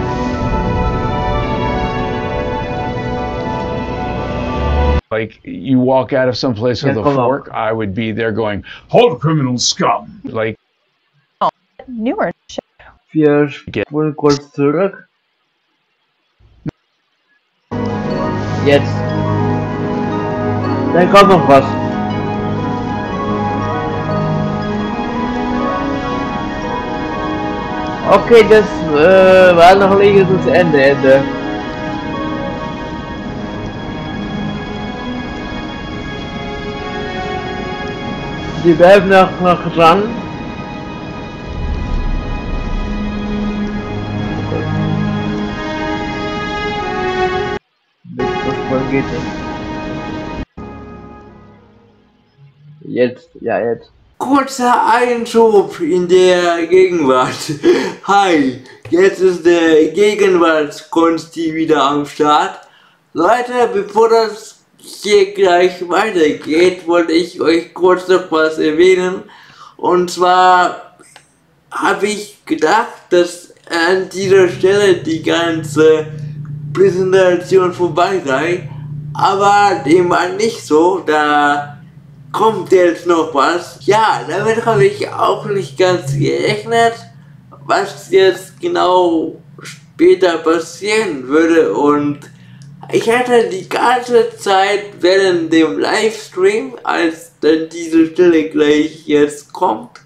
Like, you walk out of someplace with a fork, I would be there going, "Hold criminal scum!" Like, newer shit. Wir spulen kurz zurück. Jetzt. Dann kommt noch was. Okay, das war noch nicht das Ende. Die bleiben noch dran. Was geht jetzt? Jetzt. Kurzer Einschub in der Gegenwart. Hi, jetzt ist der Gegenwarts-Kons-T wieder am Start. Leute, bevor das hier gleich weitergeht, wollte ich euch kurz noch was erwähnen. Und zwar habe ich gedacht, dass an dieser Stelle die ganze Präsentation vorbei sei, aber dem war nicht so. Da kommt jetzt noch was. Ja, damit habe ich auch nicht ganz gerechnet, was jetzt genau später passieren würde, und ich hatte die ganze Zeit während dem Livestream, als dann diese Stelle gleich jetzt kommt,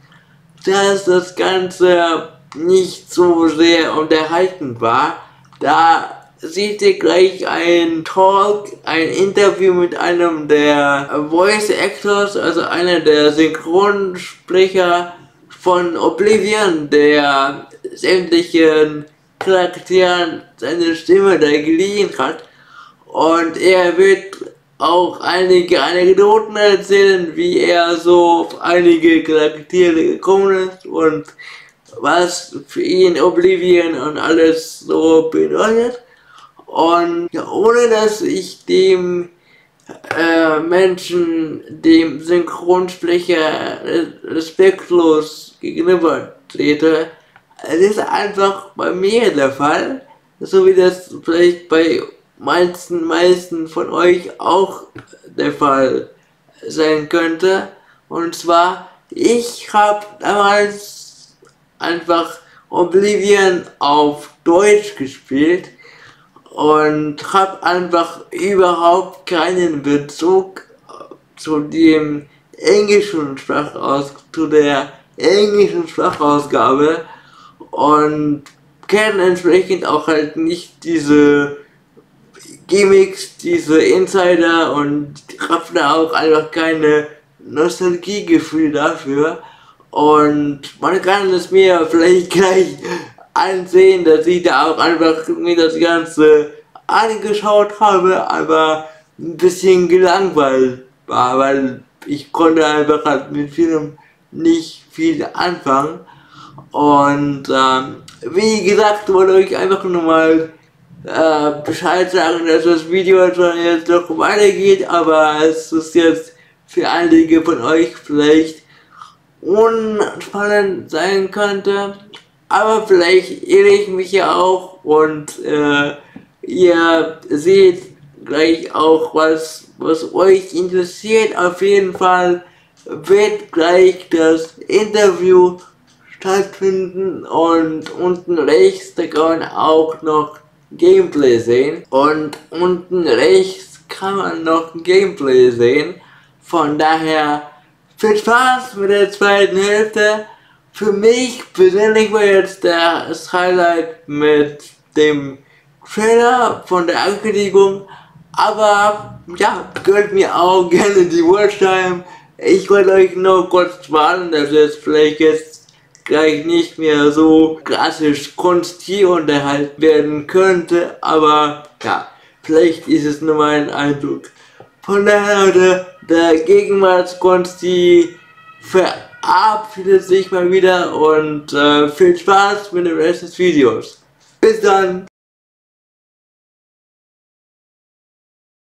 dass das Ganze nicht so sehr unterhaltend war. Da seht ihr gleich ein Talk, ein Interview mit einem der Voice Actors, also einer der Synchronsprecher von Oblivion, der sämtlichen Charakteren seine Stimme da geliehen hat. Und er wird auch einige Anekdoten erzählen, wie er so auf einige Charaktere gekommen ist und was für ihn Oblivion und alles so bedeutet. Und ja, ohne dass ich dem Menschen, dem Synchronsprecher respektlos gegenüber trete, es ist einfach bei mir der Fall, so wie das vielleicht bei meisten von euch auch der Fall sein könnte. Und zwar, ich habe damals einfach Oblivion auf Deutsch gespielt und habe einfach überhaupt keinen Bezug zu dem englischen zu der englischen Sprachausgabe und kenne entsprechend auch halt nicht diese Gimmicks, diese Insider, und habe da auch einfach keine Nostalgiegefühl dafür. Und man kann es mir vielleicht gleich ansehen, dass ich da auch einfach mir das Ganze angeschaut habe, aber ein bisschen gelangweilt war, weil ich konnte einfach halt mit Film nicht viel anfangen. Und wie gesagt, wollte ich einfach nur mal Bescheid sagen, dass das Video schon jetzt noch weitergeht, aber es ist jetzt für einige von euch vielleicht unspannend sein könnte. Aber vielleicht irre ich mich ja auch, und ihr seht gleich auch, was euch interessiert. Auf jeden Fall wird gleich das Interview stattfinden, und unten rechts, da kann man auch noch Gameplay sehen, und unten rechts kann man noch Gameplay sehen. Von daher viel Spaß mit der zweiten Hälfte. Für mich persönlich war jetzt das Highlight mit dem Trailer von der Ankündigung, aber ja, gönnt mir auch gerne die Watchtime. Ich wollte euch nur kurz warnen, dass es vielleicht jetzt gleich nicht mehr so klassisch Kons-T unterhalten werden könnte, aber ja, vielleicht ist es nur mein Eindruck. Von daher, Leute, der Gegenwarts-Kons-T verabschiedet sich mal wieder, und viel Spaß mit dem Rest des Videos. Bis dann!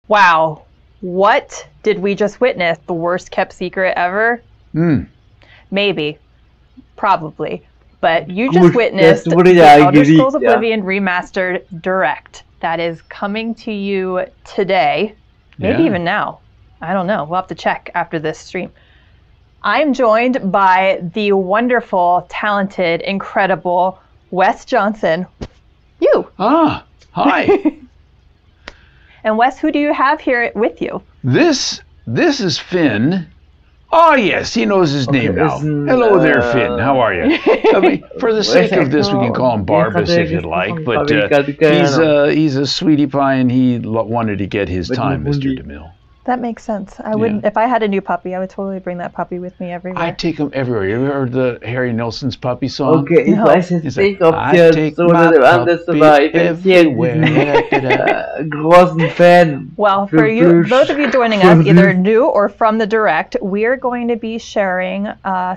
Wow, what did we just witness? The worst kept secret ever? Maybe. Probably. But you just witnessed the Elder Scrolls Oblivion Remastered Direct. That is coming to you today. Maybe even now. I don't know. We'll have to check after this stream. I'm joined by the wonderful, talented, incredible, Wes Johnson. You. Ah, hi. And Wes, who do you have here with you? This is Finn. Oh, yes, he knows his name now. Hello there, Finn. How are you? I mean, for the sake of this, we can call him Barbas if you'd like, but he's a sweetie pie, and he wanted to get his time, Mr. DeMille. That makes sense. I wouldn't. If I had a new puppy, I would totally bring that puppy with me everywhere. I take him everywhere. You ever heard the Harry Nelson's puppy song? Okay, ich weiß jetzt nicht, ob ihr so anders war. Ich bin hier großen Fan. Well, for you, those of you joining us, either new or from the direct, we're going to be sharing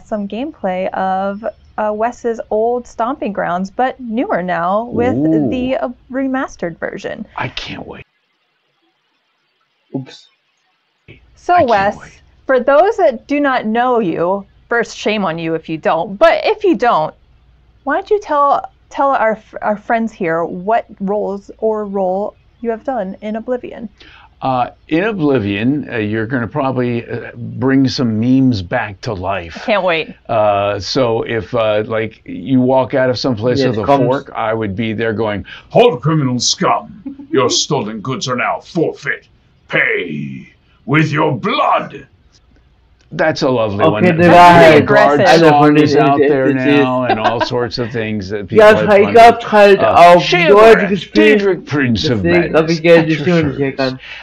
some gameplay of Wes's old stomping grounds, but newer now with the remastered version. I can't wait. Oops. So Wes, for those that do not know you, first shame on you if you don't, but if you don't, why don't you tell our friends here what roles or role you have done in Oblivion? In Oblivion, you're going to probably bring some memes back to life. I can't wait. So if like you walk out of some place with a fork, I would be there going, "Hold, criminal scum! Your stolen goods are now forfeit. Pay with your blood." That's a lovely one. The guard song is out there now, and all sorts of things that people have Daedric, Prince of Madness.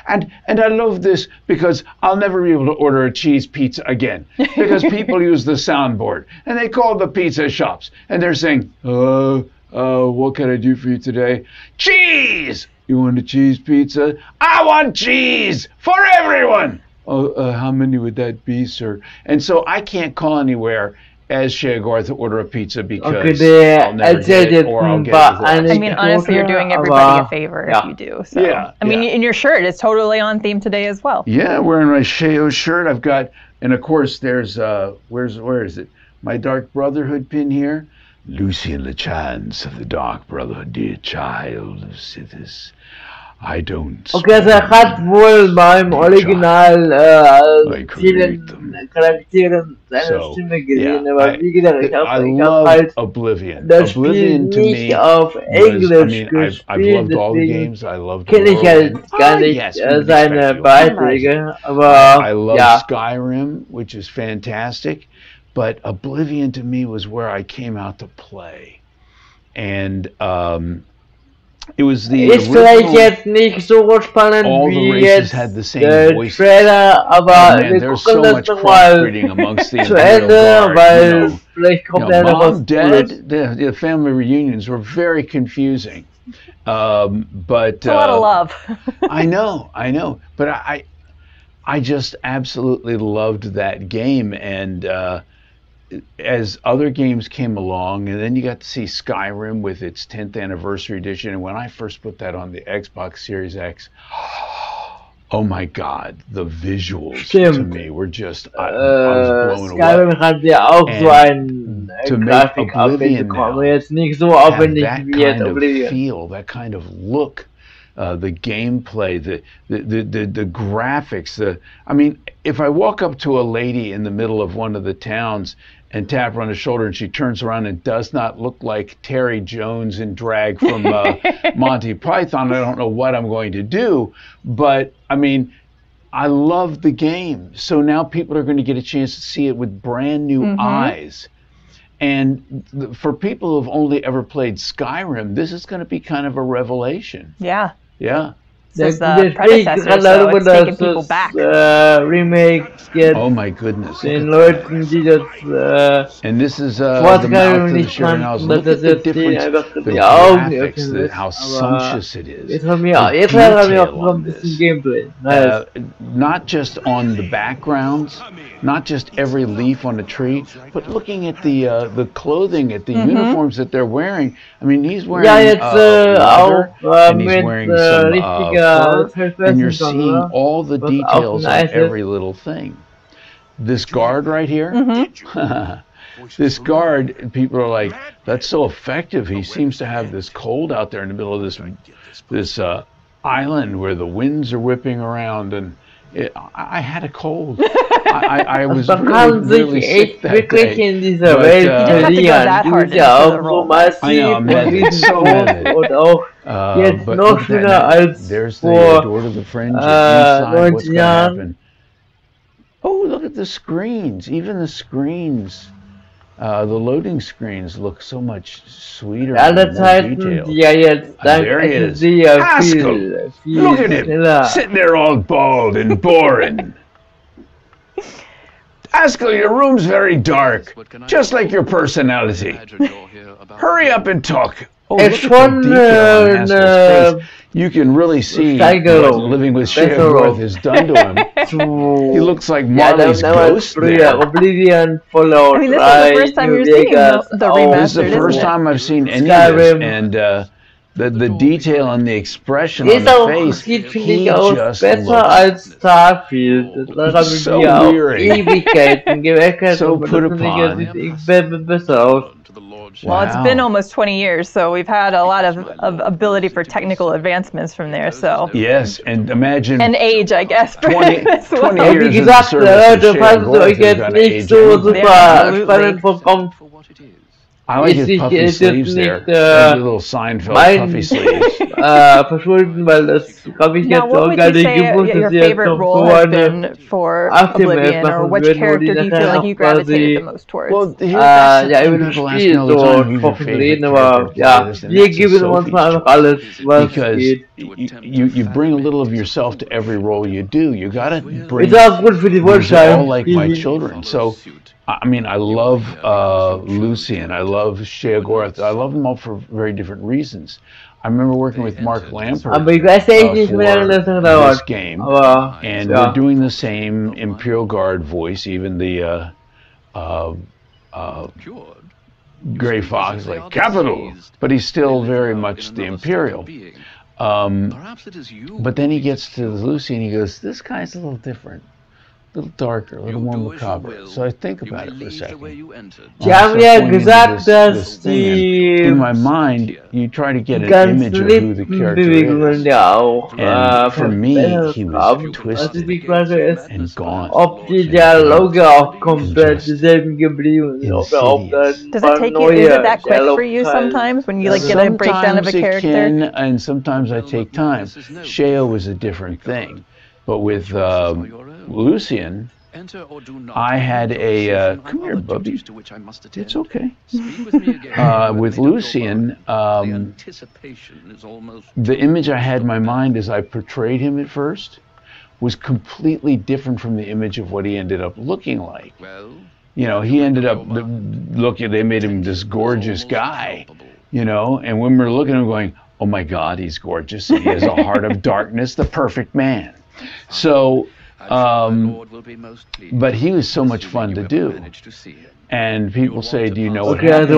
And I love this because I'll never be able to order a cheese pizza again because people use the soundboard and they call the pizza shops and they're saying, what can I do for you today? Cheese! You want a cheese pizza? I want cheese for everyone! Oh, how many would that be, sir? And so I can't call anywhere as Shagor to order a pizza because I'll never get it or I'll get it. I mean, honestly, you're doing everybody a favor if you do. So. Yeah. I mean, in your shirt, it's totally on theme today as well. Yeah, wearing my Sheo shirt. I've got, and of course, there's, where is it? My Dark Brotherhood pin here. Lucian LeChance of the Dark Brotherhood, dear child of Sithis. I don't. Okay, also hat wohl beim Original vielen Charakteren seine Stimme gesehen, aber wie gesagt, ich hab halt Oblivion. Das Spiel nicht auf Englisch gespielt, deswegen kenne ich halt gar nicht seine Beiträge, aber I love Skyrim, which is fantastic, but Oblivion to me was where I came out to play, and it was the ist vielleicht jetzt nicht so spannend wie jetzt der Trailer, aber wir gucken das nochmal zu Ende, weil vielleicht kommt ja noch was Cooles. The family reunions were very confusing, but a lot of love. I know, but I just absolutely loved that game, and as other games came along, and then you got to see Skyrim with its 10th anniversary edition, and when I first put that on the Xbox Series X, oh my God, the visuals to me were just, I was blown Skyrim away. hat ja auch so ein Grafik-Update bekommen, jetzt nicht so aufwendig wie jetzt Oblivion. Feel, that kind of look, the gameplay, the graphics, I mean, if I walk up to a lady in the middle of one of the towns and tap her on the shoulder and she turns around and does not look like Terry Jones in drag from Monty Python, I don't know what I'm going to do. But I mean, I love the game. So now people are going to get a chance to see it with brand new eyes. And for people who've only ever played Skyrim, this is going to be kind of a revelation. Yeah. Yeah. This the predecessor, so it's taking people back. Remake oh my goodness. Den Leuten, die das and this is the mouth of the Shirthouse. Look at the difference, the graphics, how sumptuous it is. Jetzt haben wir auch ein bisschen Gameplay. Nice. Not just on the backgrounds, not just every leaf on a tree, but looking at the clothing, at the uniforms that they're wearing. I mean, he's wearing leather, and he's wearing some fur, and you're seeing all the details on every little thing. This guard right here, this guard, people are like, that's so effective. He seems to have this cold out there in the middle of this island where the winds are whipping around, and I had a cold. I was really sick that day. In dieser Welt verlieren. Du bist ja auch so massiv und riesengroß und auch jetzt noch schöner als vor 19 Jahren. Oh, look at the screens. Even the screens, the loading screens look so much sweeter and more detailed. Ja jetzt There he is. Haskell, look at him, sitting there all bald and boring. Haskell, your room's very dark, just like your personality. Hurry up and talk. Oh, look at the detail on Haskell's face. You can really see what living with Sheogorath has done to him. He looks like Marley's ghost there. Oblivion followed. I mean, this is the first time you're seeing the remastered. This is the first time I've seen any of this, and the detail and the expression on the face, he just looks so weary, so put upon. Well, it's been almost 20 years, so we've had a lot of ability for technical advancements from there. So yes, and imagine and age, I guess. 20 years in the service of I like his puffy sleeves there. Little Seinfeld puffy sleeves. Verschulden, weil das habe ich jetzt auch gar nicht gewusst, dass your favorite role has been for Oblivion, or which character do you feel like you gravitated the most towards? Well, ja, über das Spiel so offen reden, aber ja, wir geben uns mal einfach alles, was geht. You bring a little of yourself to every role you do. You gotta bring. It's auch gut für die all like my children. So. I mean, I love Lucian, I love Sheogorath, I love them all for very different reasons. I remember working with Mark Lampert for this game, and we're doing the same Imperial Guard voice, even the Grey Fox, like, capital, but he's still very much the Imperial. But then he gets to Lucian, he goes, this guy's a little different. A little darker, a little more macabre. So I think about it for a second. In my mind, you try to get an image of who the character is. And for me, he was twisted and gaunt. Ob die Dialoge auch komplett dieselben geblieben sind. Does it take you? Is it that quick for you sometimes when you like get a breakdown of a character? Sometimes it can, and sometimes I take time. Sheo was a different thing, but with Lucian, I had a come here, Bubby. It's okay. With Lucian, the image I had in my mind as I portrayed him at first was completely different from the image of what he ended up looking like. You know, he ended up looking. They made him this gorgeous guy, you know, and when we're looking at him, going, "Oh my God, he's gorgeous. And he has a heart of darkness, the perfect man." So. But he was so much fun to do. And people say, do you know what happens?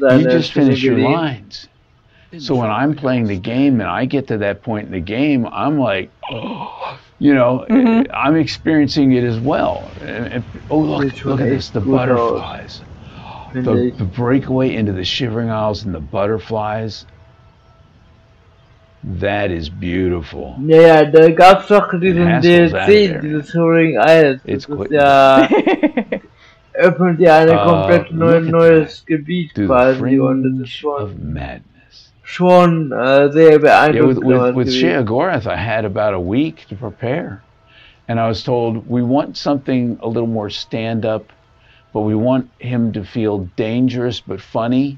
You just finish your lines. So when I'm playing the game and I get to that point in the game, I'm like, oh, you know, I'm experiencing it as well. And, oh, look at this, the butterflies. The breakaway into the Shivering Isles and the butterflies. That is beautiful. Ja, da gab's doch diesen DLC, dieses Shivering Isles. It's quick. Ja, öffnet ja ein komplett neues Gebiet quasi und das ist schon sehr beeindruckend. With Sheogorath, I had about a week to prepare, and I was told we want something a little more stand-up, but we want him to feel dangerous but funny.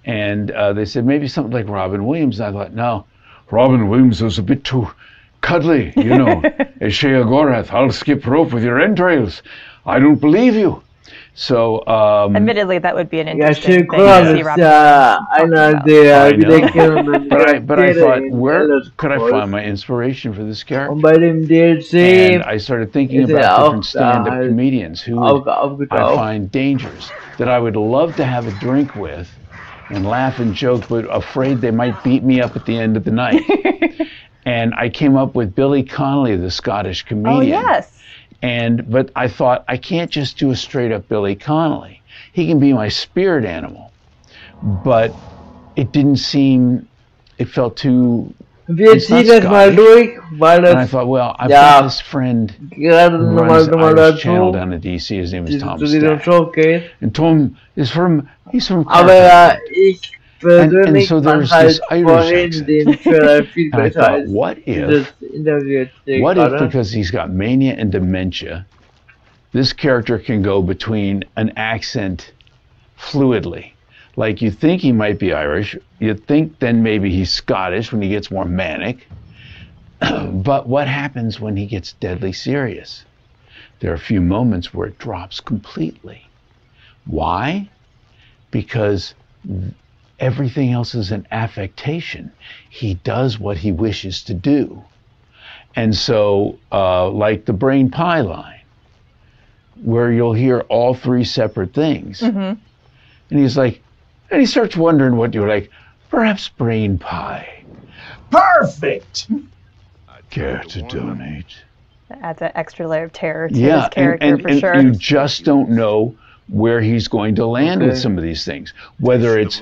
And they said maybe something like Robin Williams. And I thought, no, Robin Williams was a bit too cuddly, you know. Sheogorath, I'll skip rope with your entrails. I don't believe you. So, admittedly, that would be an interesting thing to see Robin but I thought, where could I find my inspiration for this character? And I started thinking about different stand-up comedians who I find dangerous, that I would love to have a drink with, and laugh and joke, but afraid they might beat me up at the end of the night. And I came up with Billy Connolly, the Scottish comedian. Oh, yes. But I thought, I can't just do a straight-up Billy Connolly. He can be my spirit animal. But it didn't seem, it felt too Wir ziehen das mal durch, weil das, and I thought, well, I've got this friend who runs the Irish channel down at DC. His name is Tom Stack. And Tom is he's from Carpenter. And so there's this Irish accent. And I thought, what if, because he's got mania and dementia, this character can go between an accent fluidly. Like, you think he might be Irish, you think then maybe he's Scottish when he gets more manic, but what happens when he gets deadly serious? There are a few moments where it drops completely. Why? Because everything else is an affectation. He does what he wishes to do. And so, like the brain pie line, where you'll hear all three separate things. And he's like, and he starts wondering what you're like, perhaps brain pie. Perfect! Care to donate? Adds an extra layer of terror to his character, for sure. And you just don't know where he's going to land with some of these things. Whether it's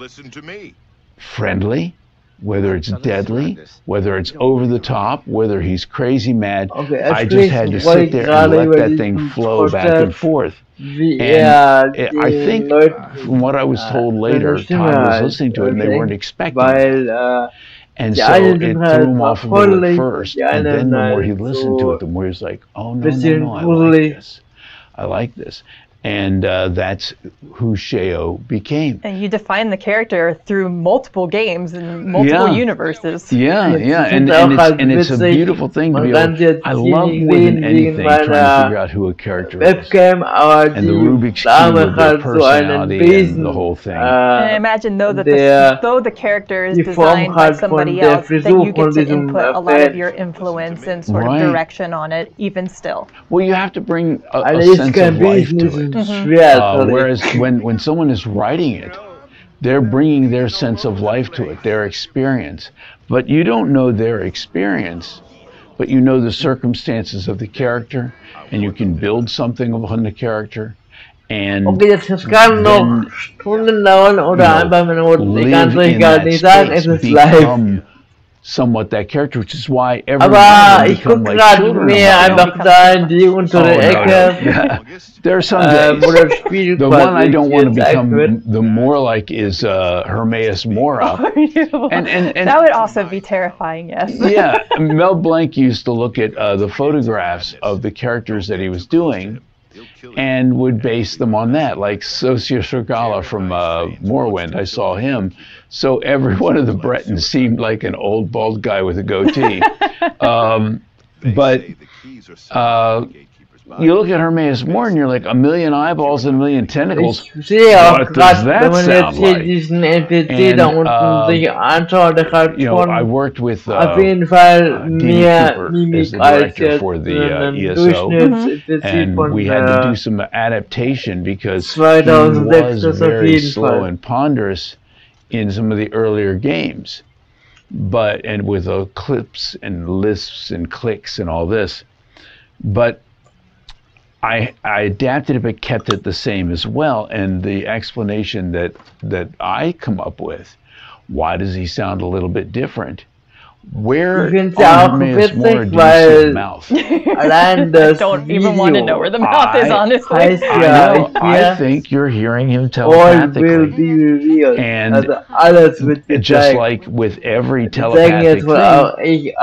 friendly, whether it's deadly, whether it's over the top, whether he's crazy mad. I just had to sit there and let that thing flow back and forth. And I think, from what I was told later, Todd was listening to it and they weren't expecting it. And so it threw him off a little at first, and then the more he listened to it, the more he was like, oh, no, I like this. I like this. And that's who Sheo became. And you define the character through multiple games and multiple univers. And it's a beautiful thing to be able. I love more than anything trying to figure out who a character is. And the Rubik's Cube of their personality and the whole thing. And I imagine though that the character is designed by somebody else, that you get to input a lot of your influence and sort of direction on it, even still. Well, you have to bring a sense of life to it. Whereas when someone is writing it, they're bringing their sense of life to it, their experience. But you don't know their experience, but you know the circumstances of the character, and you can build something upon the character. And live in that space, become somewhat that character, which is why everyone become like children. There are some days. The one I don't want to become the more like is Hermaeus Mora. And that would also be terrifying, yes. Yeah, Mel Blanc used to look at the photographs of the characters that he was doing and would base them on that, like Sosia Shogala from Morrowind. I saw him. So every one of the Bretons seemed like an old bald guy with a goatee. But you look at Hermaeus Mora and you're like, a million eyeballs and a million tentacles. What does that sound like? And, I worked with Dean Cooper as the director for the ESO, and we had to do some adaptation because he was very slow and ponderous in some of the earlier games, and with clips and lisps and clicks and all this. But I adapted it but kept it the same as well. And the explanation that I come up with, why does he sound a little bit different? Where on Hermaeus Mora do you see the mouth? I don't even want to know where the mouth is, honestly. I think you're hearing him telepathically. And just like with every telepathic thing,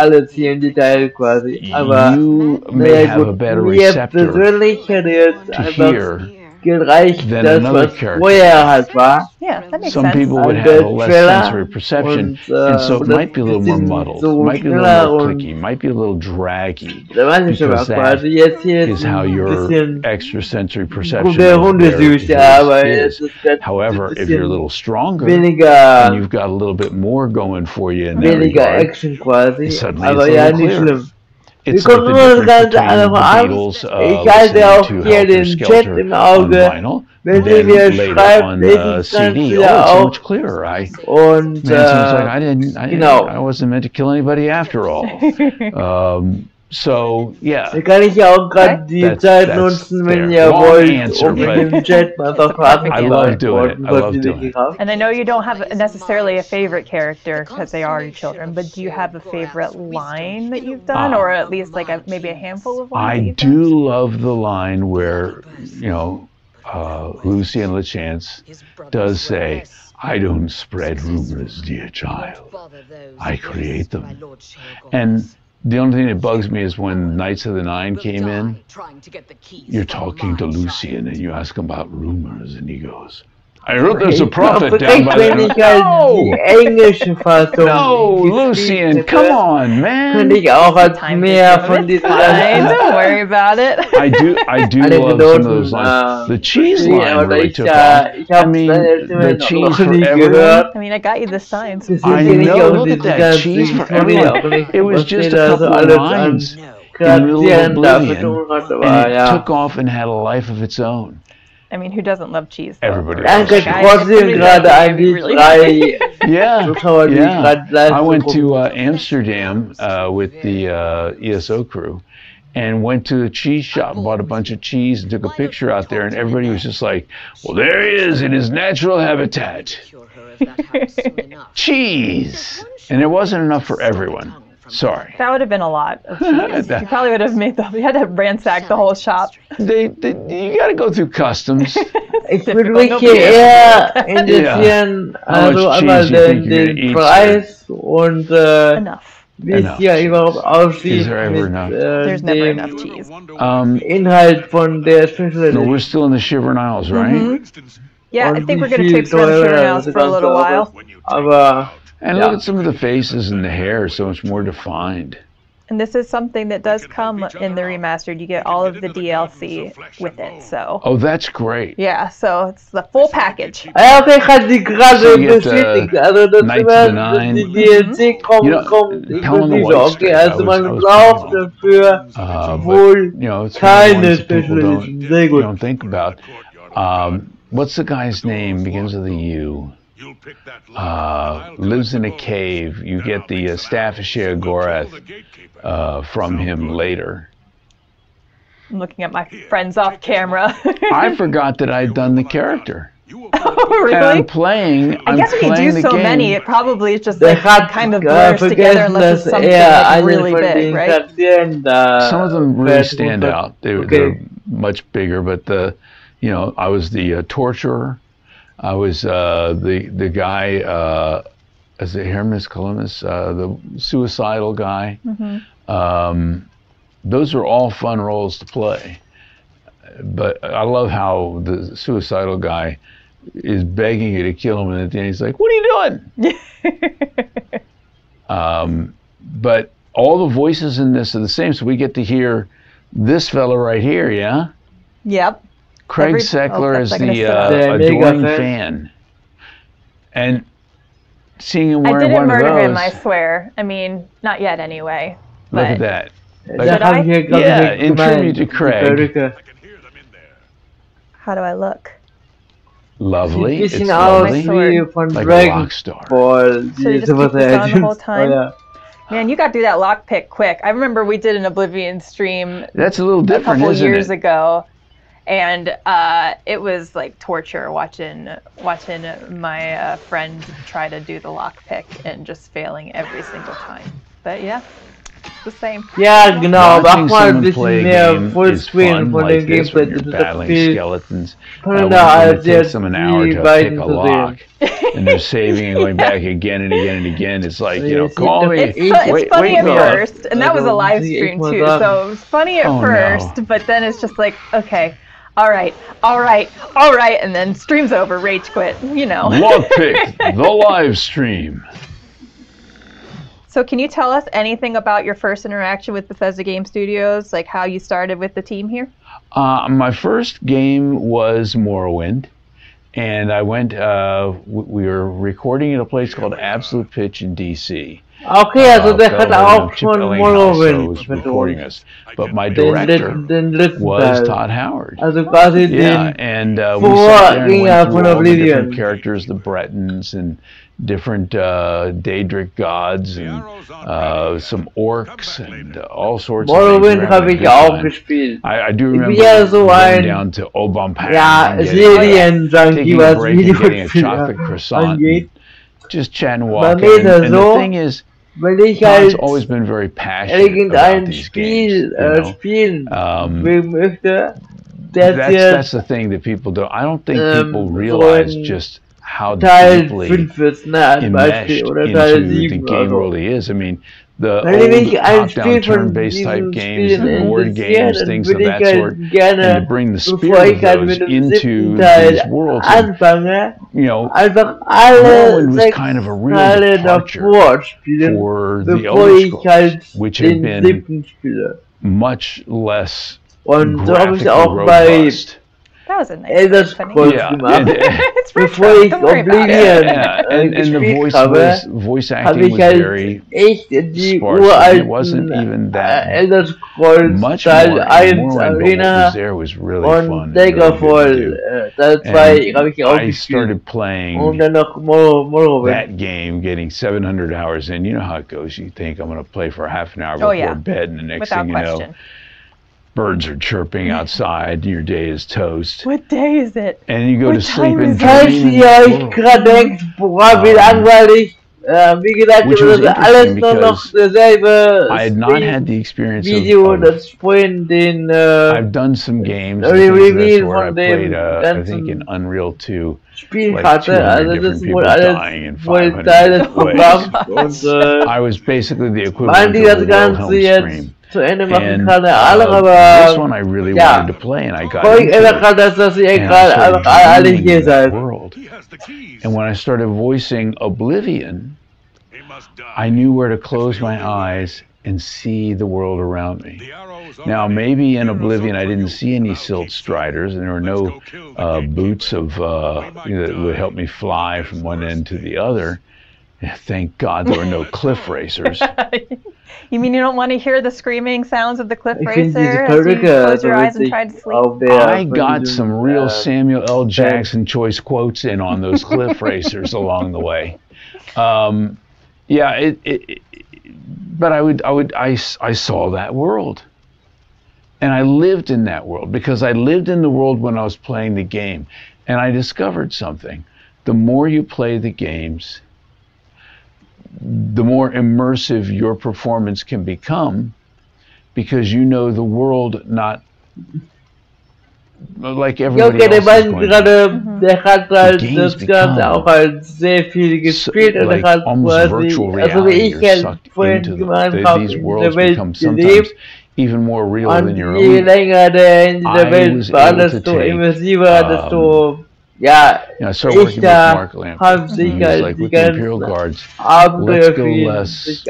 you may have a better receptor to hear than another character. Yeah, that makes Some people would have a less sensory perception, and so it might be a little more muddled, might be a little more clicky, might be a little draggy, because that is how your extrasensory perception is. However, if you're a little stronger, and you've got a little bit more going for you in that regard, suddenly it's a little clearer. It's like the difference between the Beatles listening to Helter Skelter on vinyl, then later on CD. Oh, it's so much clearer. Man, seems like I wasn't meant to kill anybody after all. So, yeah. Da kann ich auch gerade die Zeit nutzen, wenn ihr wollt, im Chat mal doch fragen. I love doing it. I love doing it. And I know you don't have necessarily a favorite character because they are your children, but do you have a favorite line that you've done, or at least like maybe a handful of lines? I do love the line where, you know, Lucy and LeChance does say, "I don't spread rumors, dear child. I create them." And the only thing that bugs me is when Knights of the Nine came in, you're talking to Lucian and you ask him about rumors and he goes, "I heard there's a prophet down by the..." No, Lucian, come on, man. Don't worry about it. I do love some of those lines. The cheese line really took off. I mean, the cheese for everyone. I mean, I got you the signs. I know, look at that, cheese for everyone. It was just a couple of lines in the middle of Oblivion, and it took off and had a life of its own. I mean, who doesn't love cheese? Everybody. Yeah. I went to Amsterdam with the ESO crew and went to a cheese shop, bought a bunch of cheese and took a picture out there, and everybody was just like, "Well, there he is in his natural habitat. Cheese!" And there wasn't enough for everyone. Sorry. That would have been a lot of cheese. You probably would have made you had to ransack the whole shop. You got to go through customs. Ich würde mich hier eher interessieren, also einmal den Preis und wie es hier überhaupt aussieht mit dem Inhalt von der Special. No, we're still in the Shivering Isles, right? Yeah, I think we're going to take some of the Shivering Isles for a little while. And look at some of the faces and the hair, so much more defined. And this is something that does come in the remastered. You get all of the DLC with it, so. Oh, that's great. Yeah, so it's the full package. So you get Knights of the Nine. You know, Hell in the White Strip, I was you know, it's one of the ones people don't think about. What's the guy's name? Begins with a U. Lives in a cave. You get the staff of Sheogorath from him later. I'm looking at my friends off camera. I forgot that I'd done the character. Oh, really? And I'm playing. I guess when you do so many, it probably is just like kind of blurs together unless it's something like really big, right? Some of them really stand out. They're much bigger, but you know, I was the torturer. I was the guy, as the Hermes Columbus, the suicidal guy. Those are all fun roles to play. But I love how the suicidal guy is begging you to kill him, and at the end he's like, "What are you doing?" But all the voices in this are the same, so we get to hear this fella right here, yeah? Yep. Craig Seckler is the adoring fan. And seeing him wearing one of those... I didn't murder him, I swear. I mean, not yet anyway. Look at that. Should I? Yeah, in tribute to Craig. How do I look? Lovely. It's lovely. Like a rock star. So you just keep this on the whole time? Man, you got to do that lockpick quick. I remember we did an Oblivion stream That's a little different, a couple isn't years it? ago. And it was like torture watching my friend try to do the lockpick and just failing every single time. But yeah, it's the same. Ja, genau. Mach mal ein bisschen mehr Fullscreen von dem Gameplay. Das ist viel spannender als jetzt die beiden zu sehen. And they're saving and going back again and again and again. It's like, you know, call me. It's funny at first, and that was a live stream too, so it was funny at first, but then it's just like, okay. All right, and then stream's over, rage quit, you know. Lockpick, the live stream. So can you tell us anything about your first interaction with Bethesda Game Studios, like how you started with the team here? My first game was Morrowind, and I went, we were recording at a place called Absolute Pitch in DC. Okay, also der hat auch schon Morrowind recording us, but my director was Todd Howard. Also quasi den and we sat there and went through all the different characters, the Bretons and different Daedric gods and some orcs and all sorts of things. Morrowind habe ich auch gespielt. I do remember going down to Obampan and taking a break and getting a chocolate croissant and just chatting and walking. And the thing is, Todd's always been very passionate about these games. That's the thing that people don't. I don't think people realize just how deeply enmeshed into the game really is. I mean, the old top-down turn-based type games, the board games, things of that sort, and to bring the spirit of those into these worlds. And, you know, Morrowind was kind of a real departure for the Elder Scrolls, which had been much less graphically robust. That was a nice It's before ich Oblivion and the voice acting was very sparse. It wasn't even that much more. What was there was really fun. I started playing that game, getting 700 hours in. You know how it goes. You think I'm going to play for half an hour before bed, and the next thing you know, birds are chirping outside, your day is toast. What day is it? And you go to sleep and dream. Ich gerade denkt, boah, wie langweilig. Wie gesagt, which was alles nur noch derselbe I had not had the experience Video, das vorhin den I've done some games Review where I played, I think in Unreal 2 like 200 different people dying in 500 ways. I was basically the equivalent of a Wilhelm scream. And this one I really wanted to play, and I got into it, and I started dreaming that world. And when I started voicing Oblivion, I knew where to close my eyes and see the world around me. Now, maybe in Oblivion I didn't see any silt striders, and there were no boots of that would help me fly from one end to the other. Thank God there were no cliff racers. You mean you don't want to hear the screaming sounds of the cliff racer as you close your eyes and try to sleep? I got some real Samuel L. Jackson choice quotes in on those cliff racers along the way. Yeah, but I saw that world, and I lived in that world because I lived in the world when I was playing the game, and I discovered something. The more you play the games, the more immersive your performance can become, because you know the world not like everybody else is going to. Der hat halt das Ganze auch halt sehr viel gespielt und er hat quasi, also wie ich halt vorhin gemeint habe, in der Welt gelebt. Even more real than your own. Je länger der in dieser Welt war, desto immersiver, desto ja, I started working with Mark Lamp. He was like, with the Imperial Guards, let's go less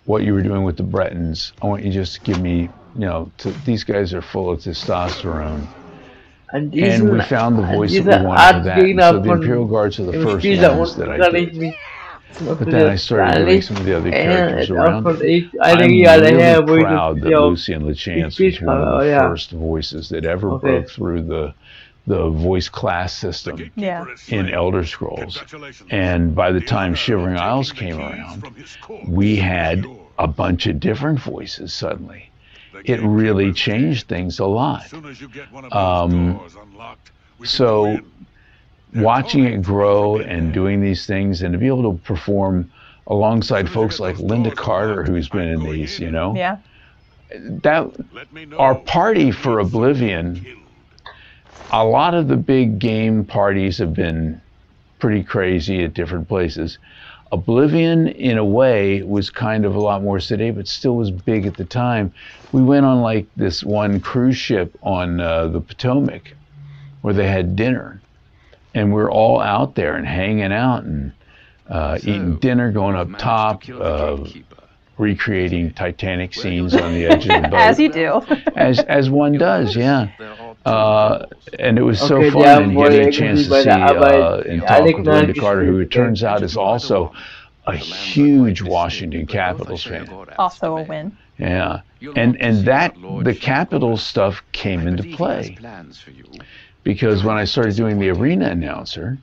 what you were doing with the Bretons. I want you just to give me, you know, these guys are full of testosterone. And we found the voice that we wanted for that. And so the Imperial Guards are the first ones that I did. But then I started doing some of the other characters around. I'm really proud that Lucian Lachance was one of the first voices that ever broke through the voice class system in Elder Scrolls. And by the time Shivering Isles came around, we had a bunch of different voices suddenly. It really changed things a lot. So watching it grow and doing these things and to be able to perform alongside folks like Linda Carter, who's been in these, you know, that our party for Oblivion, a lot of the big game parties have been pretty crazy at different places. Oblivion, in a way, was kind of a lot more sedate, but still was big at the time. We went on like this one cruise ship on the Potomac where they had dinner. And we're all out there and hanging out and eating dinner, going up top, recreating Titanic scenes on the edge of the boat. As you do. As one does, yeah. And it was so fun, and getting a chance to see and talk with Linda Carter, who it turns out is also a huge Washington Capitals fan. Also a win. Yeah, and that the Capitals stuff came into play because when I started doing the arena announcer,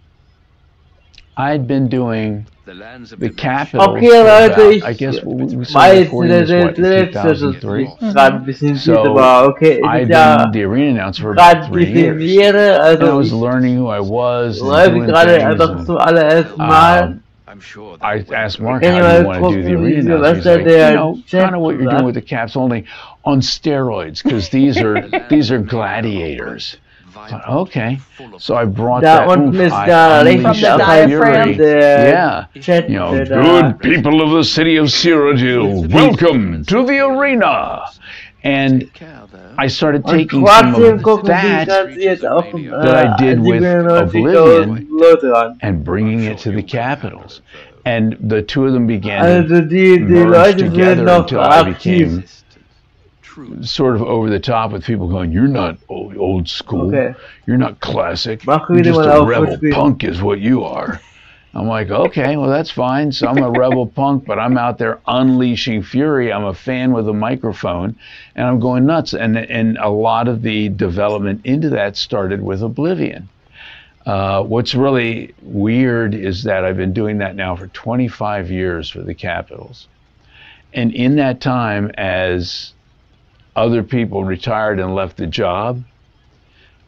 I'd been doing the Capitals for about, I guess we started recording this, what, in 2003? So I'd been the arena announcer for about 3 years, and I was learning who I was and doing things, and, I asked Mark, how do you want to do the arena announcer? He's like, you know, kind of what you're doing with the Caps, only on steroids, because these are gladiators. Thought, okay, so I brought that from the diaphragm. Yeah, you know, good people of the city of Syracuse, welcome to the arena. And I started taking some of that I did with Oblivion and bringing it to the Capitals. And the two of them began to merge together until I became sort of over the top with people going, you're not old school, you're not classic, you're just a rebel punk is what you are. I'm like, okay, well that's fine. So I'm a rebel punk, but I'm out there unleashing fury. I'm a fan with a microphone, and I'm going nuts. And a lot of the development into that started with Oblivion. What's really weird is that I've been doing that now for 25 years for the Capitals. And in that time, as other people retired and left the job,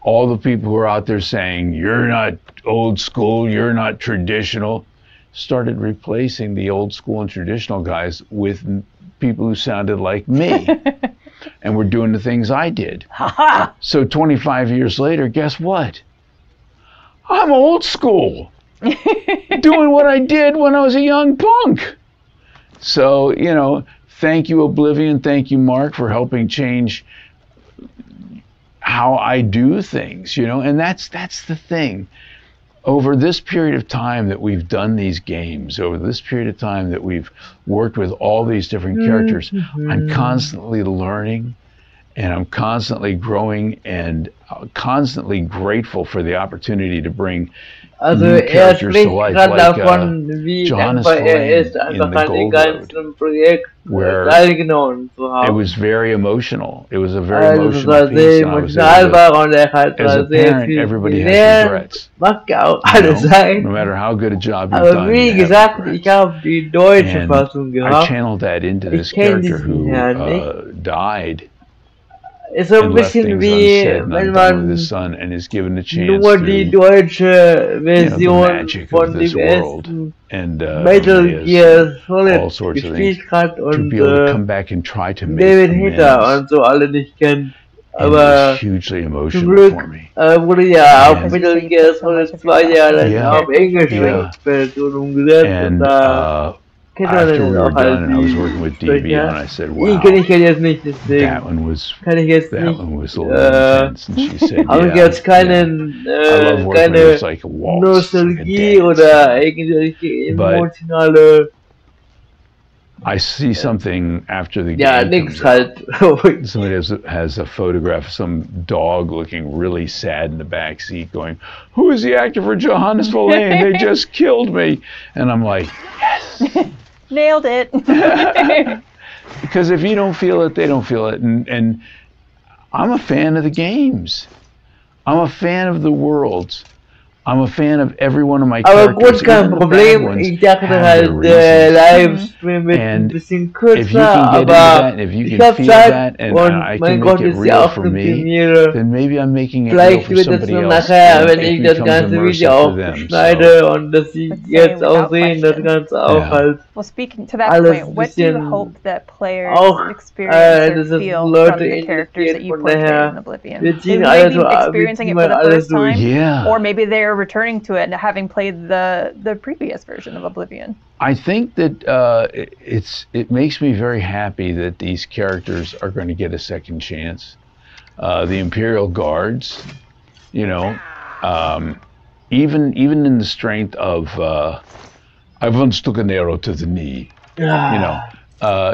all the people who are out there saying, you're not old school, you're not traditional, started replacing the old school and traditional guys with people who sounded like me and were doing the things I did. So 25 years later, guess what? I'm old school, doing what I did when I was a young punk. So, you know, thank you, Oblivion. Thank you, Mark, for helping change how I do things, you know, and that's the thing. Over this period of time that we've done these games, over this period of time that we've worked with all these different characters, I'm constantly learning, and I'm constantly growing, and constantly grateful for the opportunity to bring new characters to life, like Johannes in the Gold Road, where it was very emotional. It was a very emotional piece, and I was as a parent, everybody has regrets. You know, no matter how good a job you've done, you have regrets. And I channeled that into this character who died. And left things unsaid and undone with his son, and is given a chance to, you know, the magic of this world and all sorts of things, to be able to come back and try to make amends. And it was hugely emotional for me. After we were done and I was working with DB, and I said, wow, that one was a little intense. And she said, yeah, I love working with it's like a waltz, like a dance. But I see something after the game comes out. Somebody has a photograph of some dog looking really sad in the back seat going, who is the actor for Johannes Verlaine? They just killed me. And I'm like, yes. Nailed it. Because if you don't feel it, they don't feel it. And I'm a fan of the games. I'm a fan of the worlds. I'm a fan of every one of my characters. Even the bad ones have their reasons. And if you can get into that, and if you can feel that, and I can make it real for me, then maybe I'm making it real for somebody else. And it becomes immersive for them. Well, speaking to that point, what do you hope that players experience or feel from the characters that you portray in Oblivion? They may be experiencing it for the first time, or maybe they're returning to it and having played the previous version of Oblivion. I think that it makes me very happy that these characters are going to get a second chance. The Imperial Guards, you know, even in the strength of I once took an arrow to the knee, you know,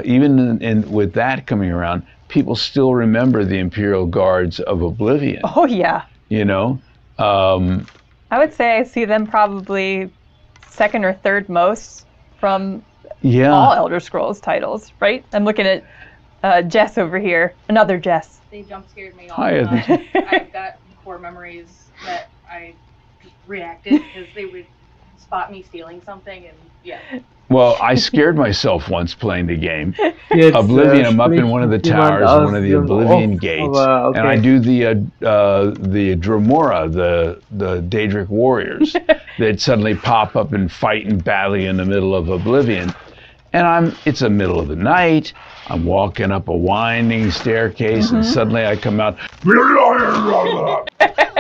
even in with that coming around, people still remember the Imperial Guards of Oblivion. Oh yeah. You know. I would say I see them probably second or third most from all Elder Scrolls titles, right? I'm looking at Jess over here, another Jess. They jump scared me all the time. I've got core memories that I just reacted because they would spot me stealing something, and yeah. Well, I scared myself once playing the game. Oblivion, I'm up in one of the towers, one of the Oblivion gates, and I do the Dremora, the Daedric warriors that suddenly pop up and fight and battle in the middle of Oblivion. And it's the middle of the night, I'm walking up a winding staircase, and suddenly I come out,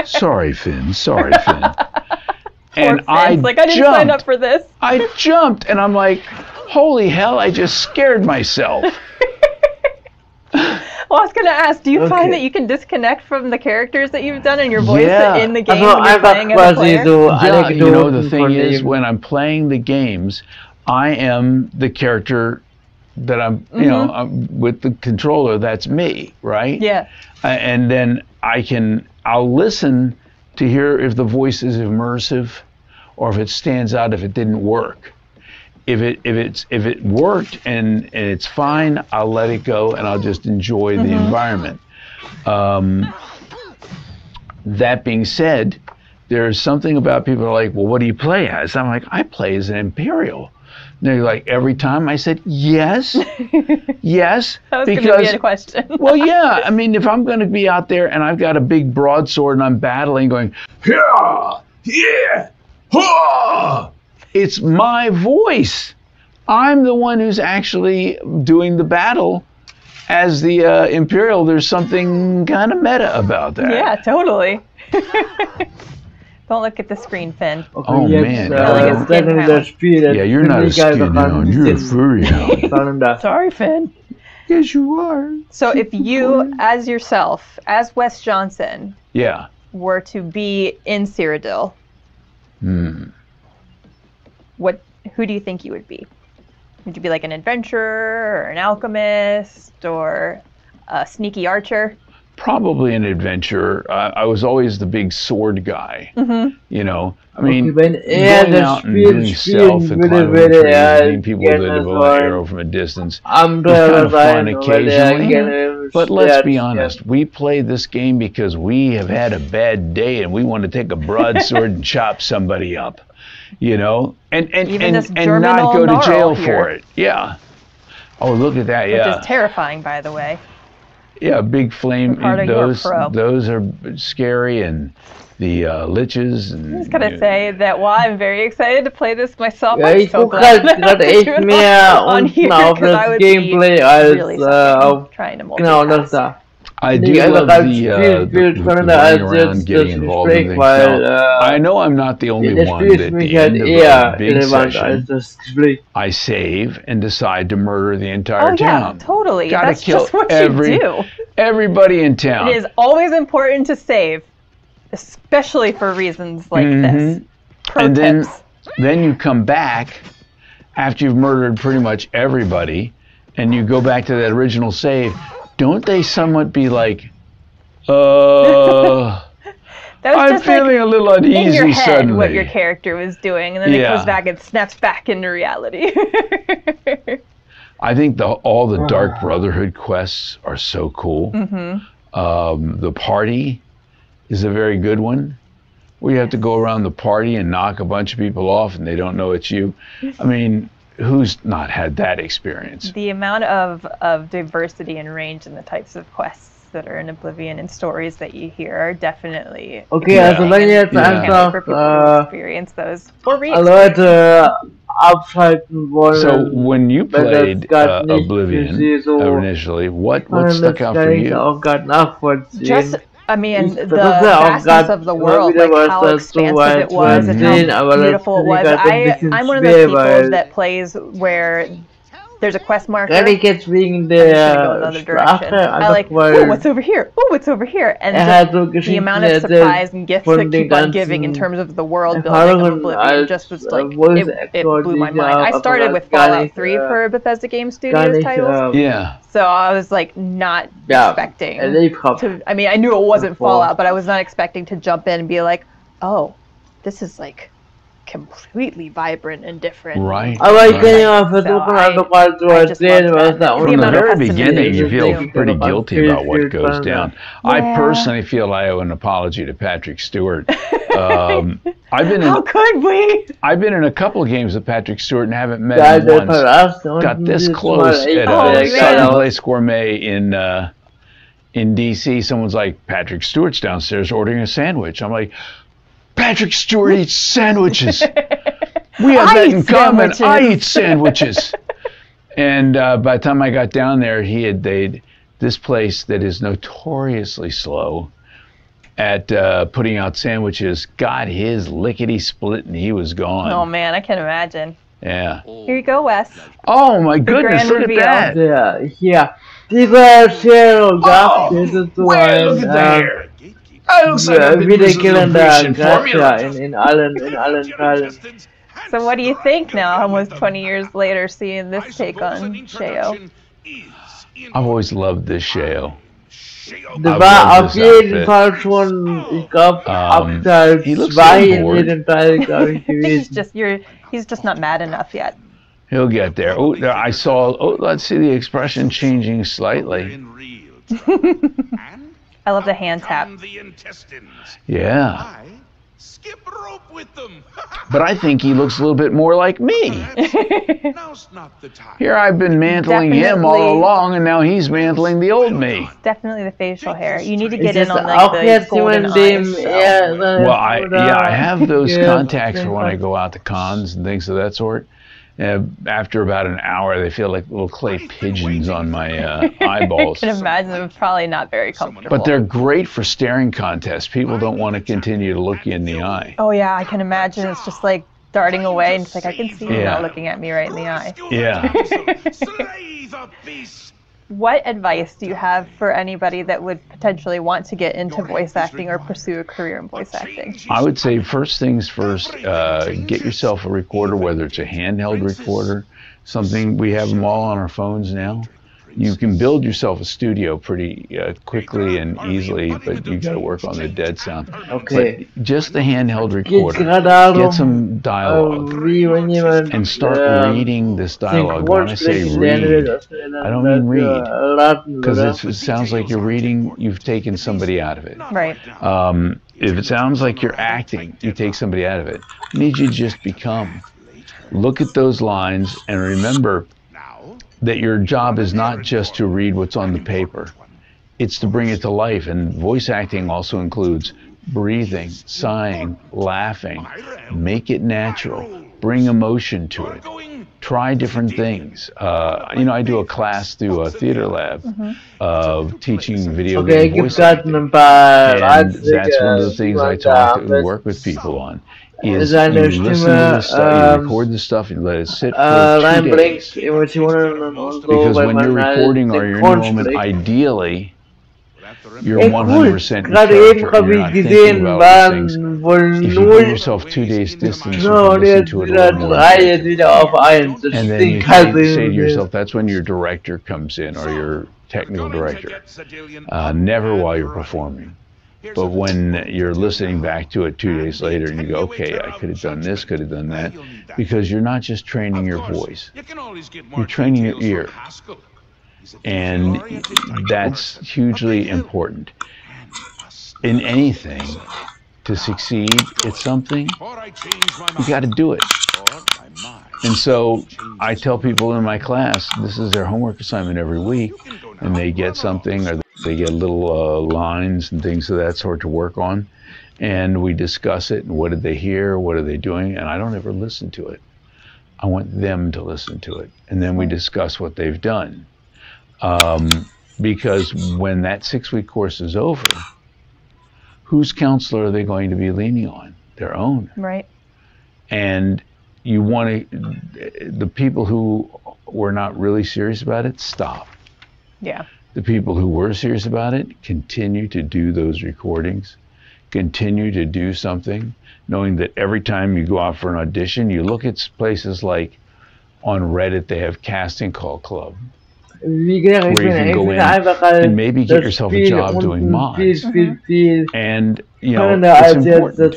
sorry, Finn. And I didn't sign up for this. I jumped, and I'm like, holy hell, I just scared myself. Well, I was going to ask, do you find that you can disconnect from the characters that you've done and your voice in the game when you're playing as a player? Yeah, you know, the thing is, when I'm playing the games, I am the character that I'm, you know, I'm with the controller, that's me, right? Yeah. And then I'll listen to hear if the voice is immersive or if it stands out, if it didn't work. If it worked and it's fine, I'll let it go and I'll just enjoy the environment. That being said, there's something about people who are like, well, what do you play as? I'm like, I play as an Imperial. And they're like, every time? I said, yes, yes. That was going to be a question. Well, yeah. I mean, if I'm going to be out there and I've got a big broadsword and I'm battling going, yeah, yeah, ha! It's my voice. I'm the one who's actually doing the battle. As the Imperial, there's something kind of meta about that. Yeah, totally. Don't look at the screen, Finn. Okay, oh, man. Yeah, you're not a skin hound. You're a furry hound. Sorry, Finn. Yes, you are. So if you, as yourself, as Wes Johnson, were to be in Cyrodiil, who do you think you would be? Would you be like an adventurer or an alchemist or a sneaky archer? Probably an adventurer. I was always the big sword guy. You know, I mean, going out and doing stealth and climbing trees, meeting people that have an arrow from a distance. It's kind of fun occasionally. But let's be honest, we play this game because we have had a bad day and we want to take a broadsword and chop somebody up. You know, and not go to jail for it. Yeah. Oh, look at that. Yeah. Which is terrifying, by the way. Yeah, big flame. Those are scary, and the liches. And, I'm just gonna say that while I'm very excited to play this myself, I'm so glad that I do on here because I would be really trying to multitask. I do love the running around getting involved in things. I know I'm not the only one that at the end of a big session, I save and decide to murder the entire town. Yeah, totally. Gotta That's kill just what you do. Everybody in town. It is always important to save, especially for reasons like this. Pro tips. Then you come back after you've murdered pretty much everybody, and you go back to that original save. Don't they somewhat be like, I'm feeling a little uneasy in your head suddenly. What your character was doing, and then it goes back and snaps back into reality. I think all the Dark Brotherhood quests are so cool. The party is a very good one, where you have to go around the party and knock a bunch of people off, and they don't know it's you. I mean, who's not had that experience? The amount of diversity and range in the types of quests that are in Oblivion and stories that you hear are definitely experience those for real. So when you played Oblivion initially, what stuck out for you? Just, I mean, the vastness of the world, like how expansive it was and how beautiful it was. I'm one of those people that plays where there's a quest marker. I gets being the I like, oh, what's over here? Oh, what's over here? And the amount of surprise and gifts that keep on giving in terms of the world building of Oblivion just was like, it blew my mind. I started with Fallout 3 for Bethesda Game Studios titles. Yeah. So I was like not expecting to, I mean, I knew it wasn't Fallout, but I was not expecting to jump in and be like, oh, this is like completely vibrant and different. Right. I like getting off at the From the very beginning, you feel pretty guilty about what goes down. Yeah. I personally feel I owe an apology to Patrick Stewart. How could we? I've been in a couple of games with Patrick Stewart and haven't met him once. Got this close at a Southern Place Gourmet in DC. Someone's like, Patrick Stewart's downstairs ordering a sandwich. I'm like, Patrick Stewart eats sandwiches. We have that in common. I eat sandwiches. And by the time I got down there, they'd this place that is notoriously slow at putting out sandwiches got his lickety split and he was gone. Oh man, I can imagine. Yeah. Here you go, Wes. Oh my goodness, look at that. Yeah. Dieser Cheryl Wow, look at that. It looks like I've been using the formula. in allen Teilen. So what do you think now, almost 20 years later, seeing this take on Sheo? I've always loved this Sheo. Das war auf jeden Fall schon, ich glaube, ab Teil 2 in jedem Teil, glaube ich, gewesen. He's just not mad enough yet. He'll get there. Oh, there I saw. Oh, let's see the expression changing slightly. I love the hand tap. Yeah. But I think he looks a little bit more like me. Here I've been mantling him all along, and now he's mantling the old me. Definitely the facial hair. You need to get in on like the golden eyes. Well, I have those contacts for when I go out to cons and things of that sort. After about an hour, they feel like little clay pigeons on my eyeballs. I can imagine them probably not very comfortable. But they're great for staring contests. People don't want to continue to look you in the eye. Oh yeah, I can imagine. It's just like darting away, and it's like I can see you now looking at me right in the eye. Yeah. What advice do you have for anybody that would potentially want to get into voice acting or pursue a career in voice acting? I would say first things first, get yourself a recorder, whether it's a handheld recorder, something, we have them all on our phones now. You can build yourself a studio pretty quickly and easily, but you got to work on the dead sound. Okay. But just the handheld recorder, get some dialogue, and start reading this dialogue. When I say read, I don't mean read, because it sounds like you're reading, you've taken somebody out of it. Right. If it sounds like you're acting, you take somebody out of it. I need you to just become. Look at those lines and remember that your job is not just to read what's on the paper. It's to bring it to life. And voice acting also includes breathing, sighing, laughing. Make it natural. Bring emotion to it. Try different things. I do a class through a theater lab of teaching video game voice acting. And that's one of the things I talk to and work with people on. Is you listen to the stuff, you record the stuff, and let it sit for 2 days. Because when you're recording or you're in the moment, ideally, you're 100% in character. You're not thinking about things. If you give yourself 2 days distance, you can listen to it a little more. And then you can say to yourself, that's when your director comes in, or your technical director. Never while you're performing. But when you're listening back to it 2 days later and you go, okay, I could have done this, could have done that, because you're not just training your voice, you're training your ear. And that's hugely important. In anything, to succeed at something, you got to do it. And so I tell people in my class, this is their homework assignment every week, and they get something, or they get little lines and things of that sort to work on, and we discuss it, and what did they hear, what are they doing, and I don't ever listen to it. I want them to listen to it, and then we discuss what they've done. Because when that 6-week course is over, whose counselor are they going to be leaning on? Their own. Right. And you want to, the people who were not really serious about it, stop. Yeah. The people who were serious about it, continue to do those recordings, continue to do something, knowing that every time you go out for an audition, you look at places like on Reddit, they have Casting Call Club. Where you can go in and maybe get yourself a job doing mods. And, you know, it's important.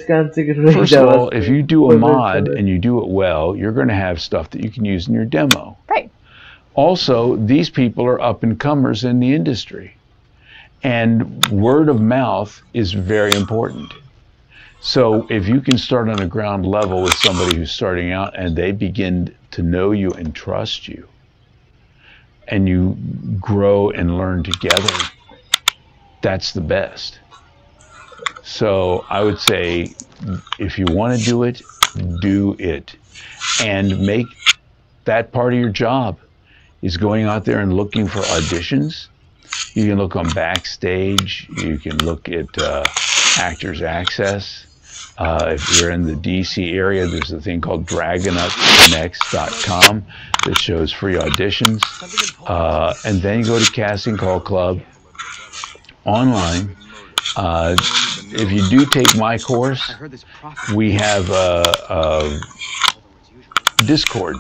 First of all, if you do a mod and you do it well, you're going to have stuff that you can use in your demo. Right. Also, these people are up-and-comers in the industry. And word of mouth is very important. So if you can start on a ground level with somebody who's starting out and they begin to know you and trust you, and you grow and learn together, that's the best. So I would say, if you want to do it, do it. And make that part of your job is going out there and looking for auditions. You can look on Backstage. You can look at Actors Access. If you're in the DC area, there's a thing called DragonUpNext.com that shows free auditions. And then you go to Casting Call Club online. If you do take my course, we have a Discord.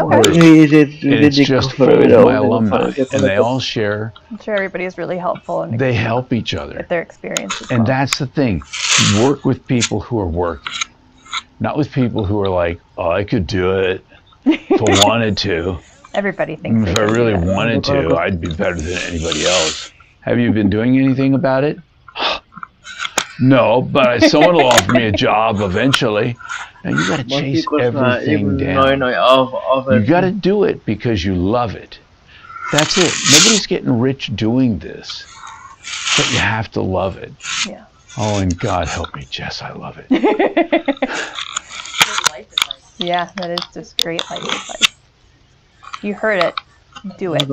It's just full of my alumni, and they all share. I'm sure everybody is really helpful. And they help each other with their experiences. And that's the thing. Work with people who are working, not with people who are like, oh, I could do it if I wanted to. Everybody thinks if I really wanted to, I'd be better than anybody else. Have you been doing anything about it? No, but someone will offer me a job eventually. And you got to chase everything down. You got to do it because you love it. That's it. Nobody's getting rich doing this, but you have to love it. Yeah. Oh, and God help me, Jess, I love it. Yeah, that is just great life advice. You heard it. Do it.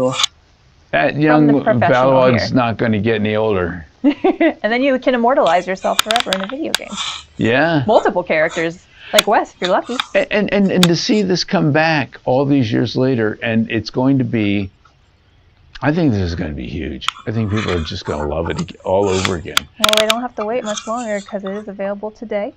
That young Balrog's not going to get any older. And then you can immortalize yourself forever in a video game. Yeah. Multiple characters. Like Wes, if you're lucky. And to see this come back all these years later, and it's going to be, I think this is going to be huge. I think people are just going to love it all over again. Well, they don't have to wait much longer because it is available today.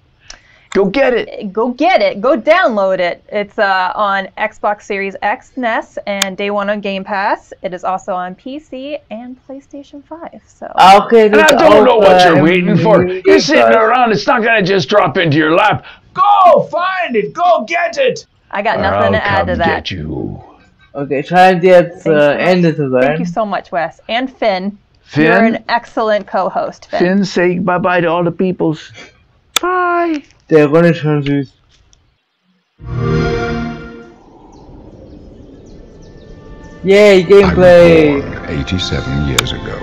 Go get it. Go get it. Go download it. It's on Xbox Series X, NES, and day one on Game Pass. It is also on PC and PlayStation 5. So. Okay. And I don't know what you're waiting for. You're sitting around. It's not going to just drop into your lap. Go find it. Go get it. I got nothing to add to that. Get you. Okay, scheint jetzt Ende zu sein. Thank you so much, Wes. And Finn. You're an excellent co-host, Finn. Finn, say bye-bye to all the peoples. Bye. Der Ron ist schon süß. Yay, gameplay! I was born 87 years ago.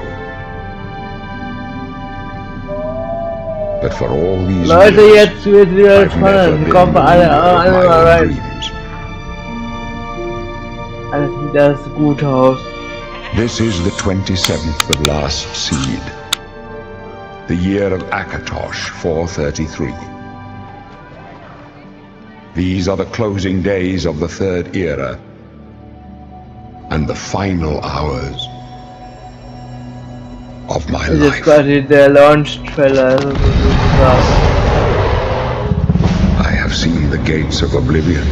But for all these Leute, years, jetzt wird wieder spannend. Kommen alle rein. Alles sieht das gut aus. This is the 27th of last seed. The year of Akatosh, 433. These are the closing days of the third era, and the final hours of my life. Jetzt quasi der Launch-Trailer. I have seen the gates of Oblivion,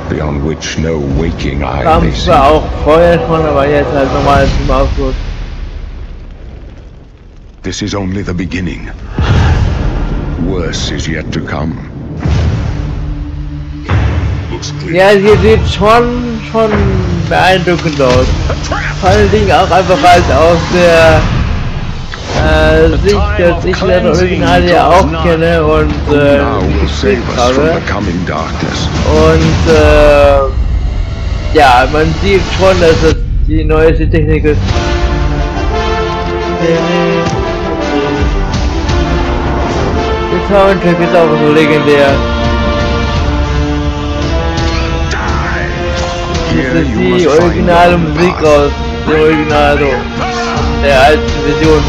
beyond which no waking eye may see. Zwar auch vorher schon, aber jetzt halt nochmal zum Ausflug. This is only the beginning. Worse is yet to come. Ja, hier sieht schon beeindruckend aus. Vor allen Dingen auch einfach halt aus der Sicht, dass ich das Original ja auch kenne und gespielt habe. Und ja, man sieht schon, dass es die neueste Technik ist. Der Soundtrack ist auch so legendär. Das ist die originale Musik aus dem Original, so der alten Version.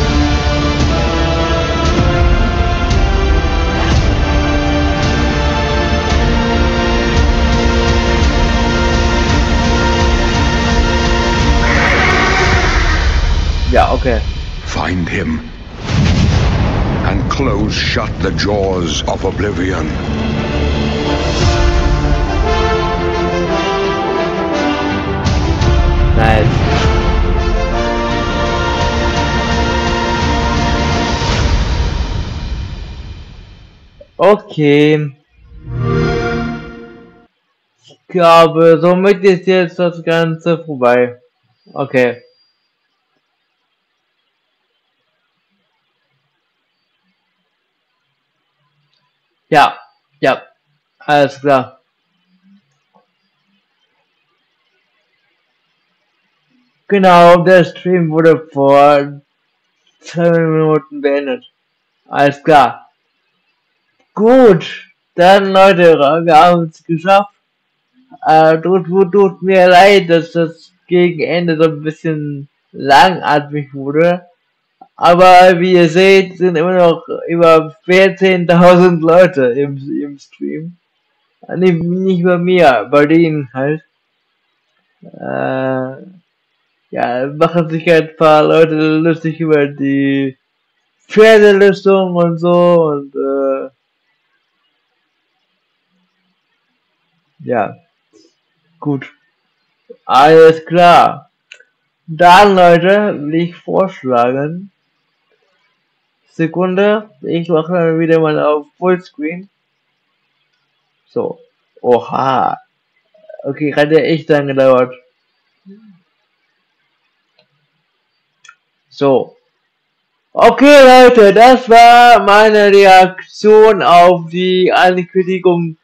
Ja, okay. Find him and close shut the jaws of Oblivion. Nice. Okay. Ich glaube, somit ist jetzt das Ganze vorbei. Okay. Ja, ja, alles klar. Genau, der Stream wurde vor 2 Minuten beendet. Alles klar. Gut, dann Leute, wir haben es geschafft. Tut mir leid, dass das gegen Ende so ein bisschen langatmig wurde. Aber wie ihr seht, sind immer noch über 14.000 Leute im Stream. Nicht bei mir, bei denen halt. Ja, machen sich ein paar Leute lustig über die Pferdelüstung und so und ja, gut. Alles klar. Dann, Leute, will ich vorschlagen. Sekunde, ich mache dann wieder mal auf Fullscreen. So. Oha. Okay, hat ja echt lang gedauert. So. Okay, Leute, das war meine Reaktion auf die Ankündigung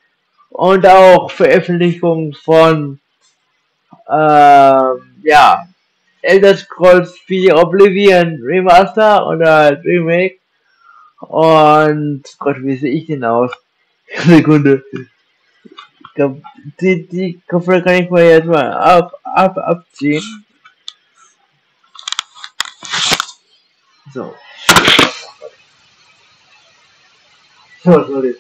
und auch Veröffentlichung von ja, Elder Scrolls 4 Oblivion Remaster oder Remake. Und Gott, wie sehe ich denn aus? Sekunde. Ich glaub, die Kopfhörer kann ich mal jetzt mal abziehen. So. So, sorry.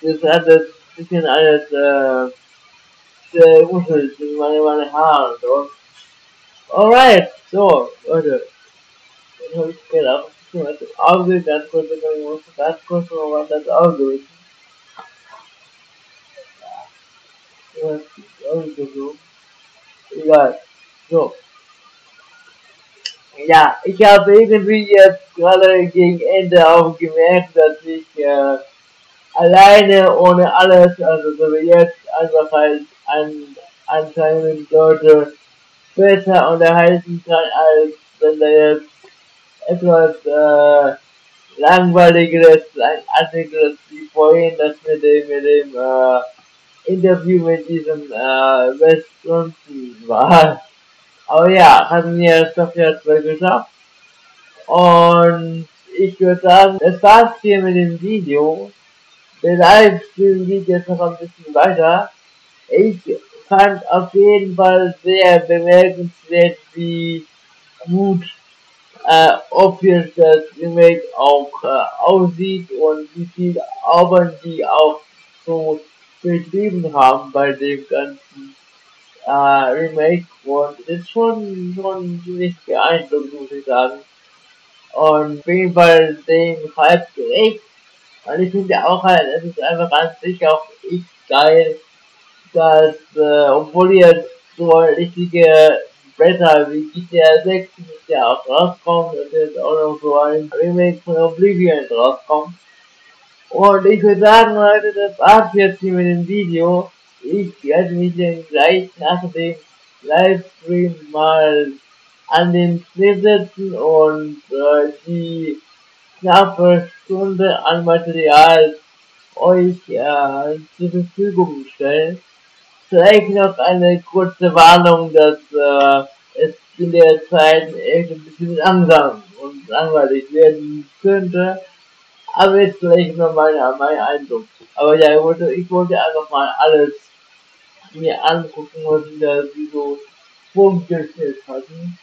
Das ist alles, bisschen alles, unschuldig, meine Haare und so. Alright, so, Leute. Dann habe ich gerade auch das Auge ganz kurz, ich muss ganz kurz nochmal das Auge. Ja, so. Egal. So. Ja, ich habe irgendwie jetzt gerade gegen Ende auch gemerkt, dass ich alleine ohne alles, also so wie jetzt, einfach halt anscheinend Leute besser unterhalten kann, als wenn da jetzt etwas langweiligeres, artigeres wie vorhin, das mit dem Interview mit diesem Westfronten war. Aber ja, hatten wir es doch jetzt mal geschafft. Und ich würde sagen, es war's hier mit dem Video. Der Livestream geht jetzt noch ein bisschen weiter. Ich fand auf jeden Fall sehr bemerkenswert, wie gut obvious das Remake auch aussieht und wie viel Arbeit die auch so betrieben haben bei dem ganzen Remake, und ist schon ziemlich beeindruckend, muss ich sagen. Und auf jeden Fall dem Hype gerecht. Und ich finde auch halt, es ist einfach an sich auch echt geil, dass, obwohl jetzt so richtige Bretter wie GTA 6 ja auch rauskommt, und jetzt auch noch so ein Remake von Oblivion rauskommt. Und ich würde sagen, Leute, das war's jetzt hier mit dem Video. Ich werde mich dann gleich nach dem Livestream mal an den Tisch setzen und die knappe Stunde an Material euch zur Verfügung stellen. Vielleicht noch eine kurze Warnung, dass es in der Zeit echt ein bisschen langsam und langweilig werden könnte. Aber jetzt vielleicht noch mein Eindruck. Aber ja, ich wollte einfach mal alles mir angucken, was sie so vorgestellt hatten.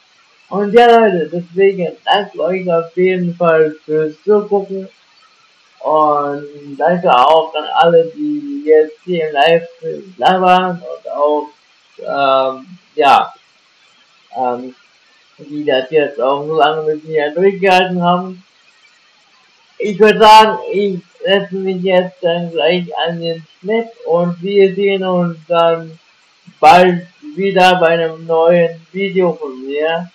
Und ja, Leute, deswegen danke euch auf jeden Fall fürs Zugucken. Und danke auch an alle, die jetzt hier im Livestream da waren und auch, die das jetzt auch so lange mit mir durchgehalten haben. Ich würde sagen, ich setze mich jetzt dann gleich an den Schnitt und wir sehen uns dann bald wieder bei einem neuen Video von mir.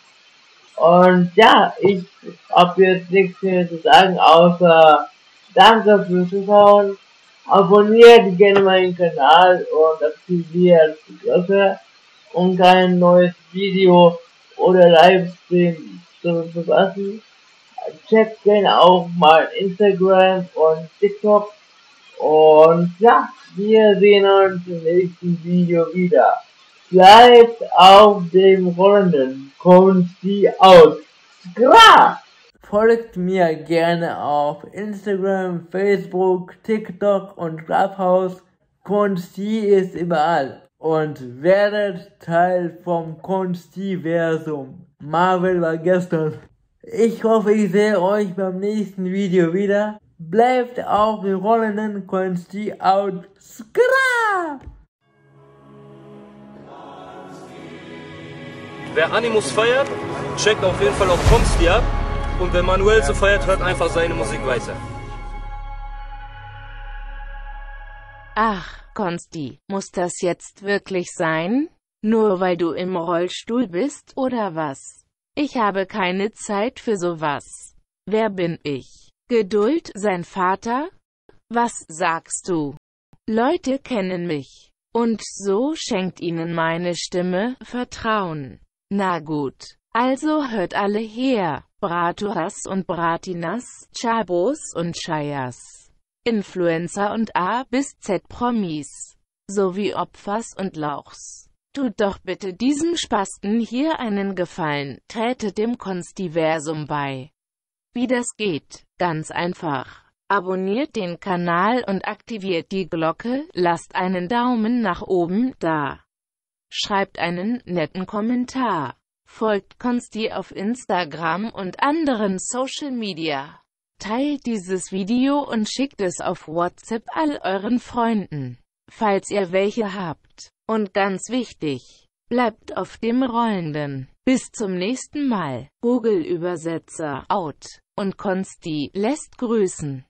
Und ja, ich habe jetzt nichts mehr zu sagen, außer Danke fürs Zuschauen. Abonniert gerne meinen Kanal und aktiviert die Glocke, um kein neues Video oder Livestream zu verpassen. Checkt gerne auch mal Instagram und TikTok. Und ja, wir sehen uns im nächsten Video wieder. Bleibt auf dem Rollenden. Kons-T aus. Gra! Folgt mir gerne auf Instagram, Facebook, TikTok und Clubhouse. Kons-T ist überall. Und werdet Teil vom Kons-T-Versum. Marvel war gestern. Ich hoffe, ich sehe euch beim nächsten Video wieder. Bleibt auf dem Rollenden. Kons-T out. Skra! Wer Animus feiert, checkt auf jeden Fall auf Kons-T ab. Und wer Manuel so feiert, hört einfach seine Musik weiter. Ach, Kons-T, muss das jetzt wirklich sein? Nur weil du im Rollstuhl bist, oder was? Ich habe keine Zeit für sowas. Wer bin ich? Geduld, sein Vater? Was sagst du? Leute kennen mich. Und so schenkt ihnen meine Stimme Vertrauen. Na gut, also hört alle her. Braturas und Bratinas, Chabos und Chayas. Influencer und A bis Z Promis. Sowie Opfers und Lauchs. Tut doch bitte diesem Spasten hier einen Gefallen, tretet dem Kons-T-Versum bei. Wie das geht? Ganz einfach. Abonniert den Kanal und aktiviert die Glocke, lasst einen Daumen nach oben da. Schreibt einen netten Kommentar. Folgt Kons-T auf Instagram und anderen Social Media. Teilt dieses Video und schickt es auf WhatsApp all euren Freunden, falls ihr welche habt. Und ganz wichtig, bleibt auf dem Rollenden. Bis zum nächsten Mal. Google-Übersetzer out und Kons-T lässt grüßen.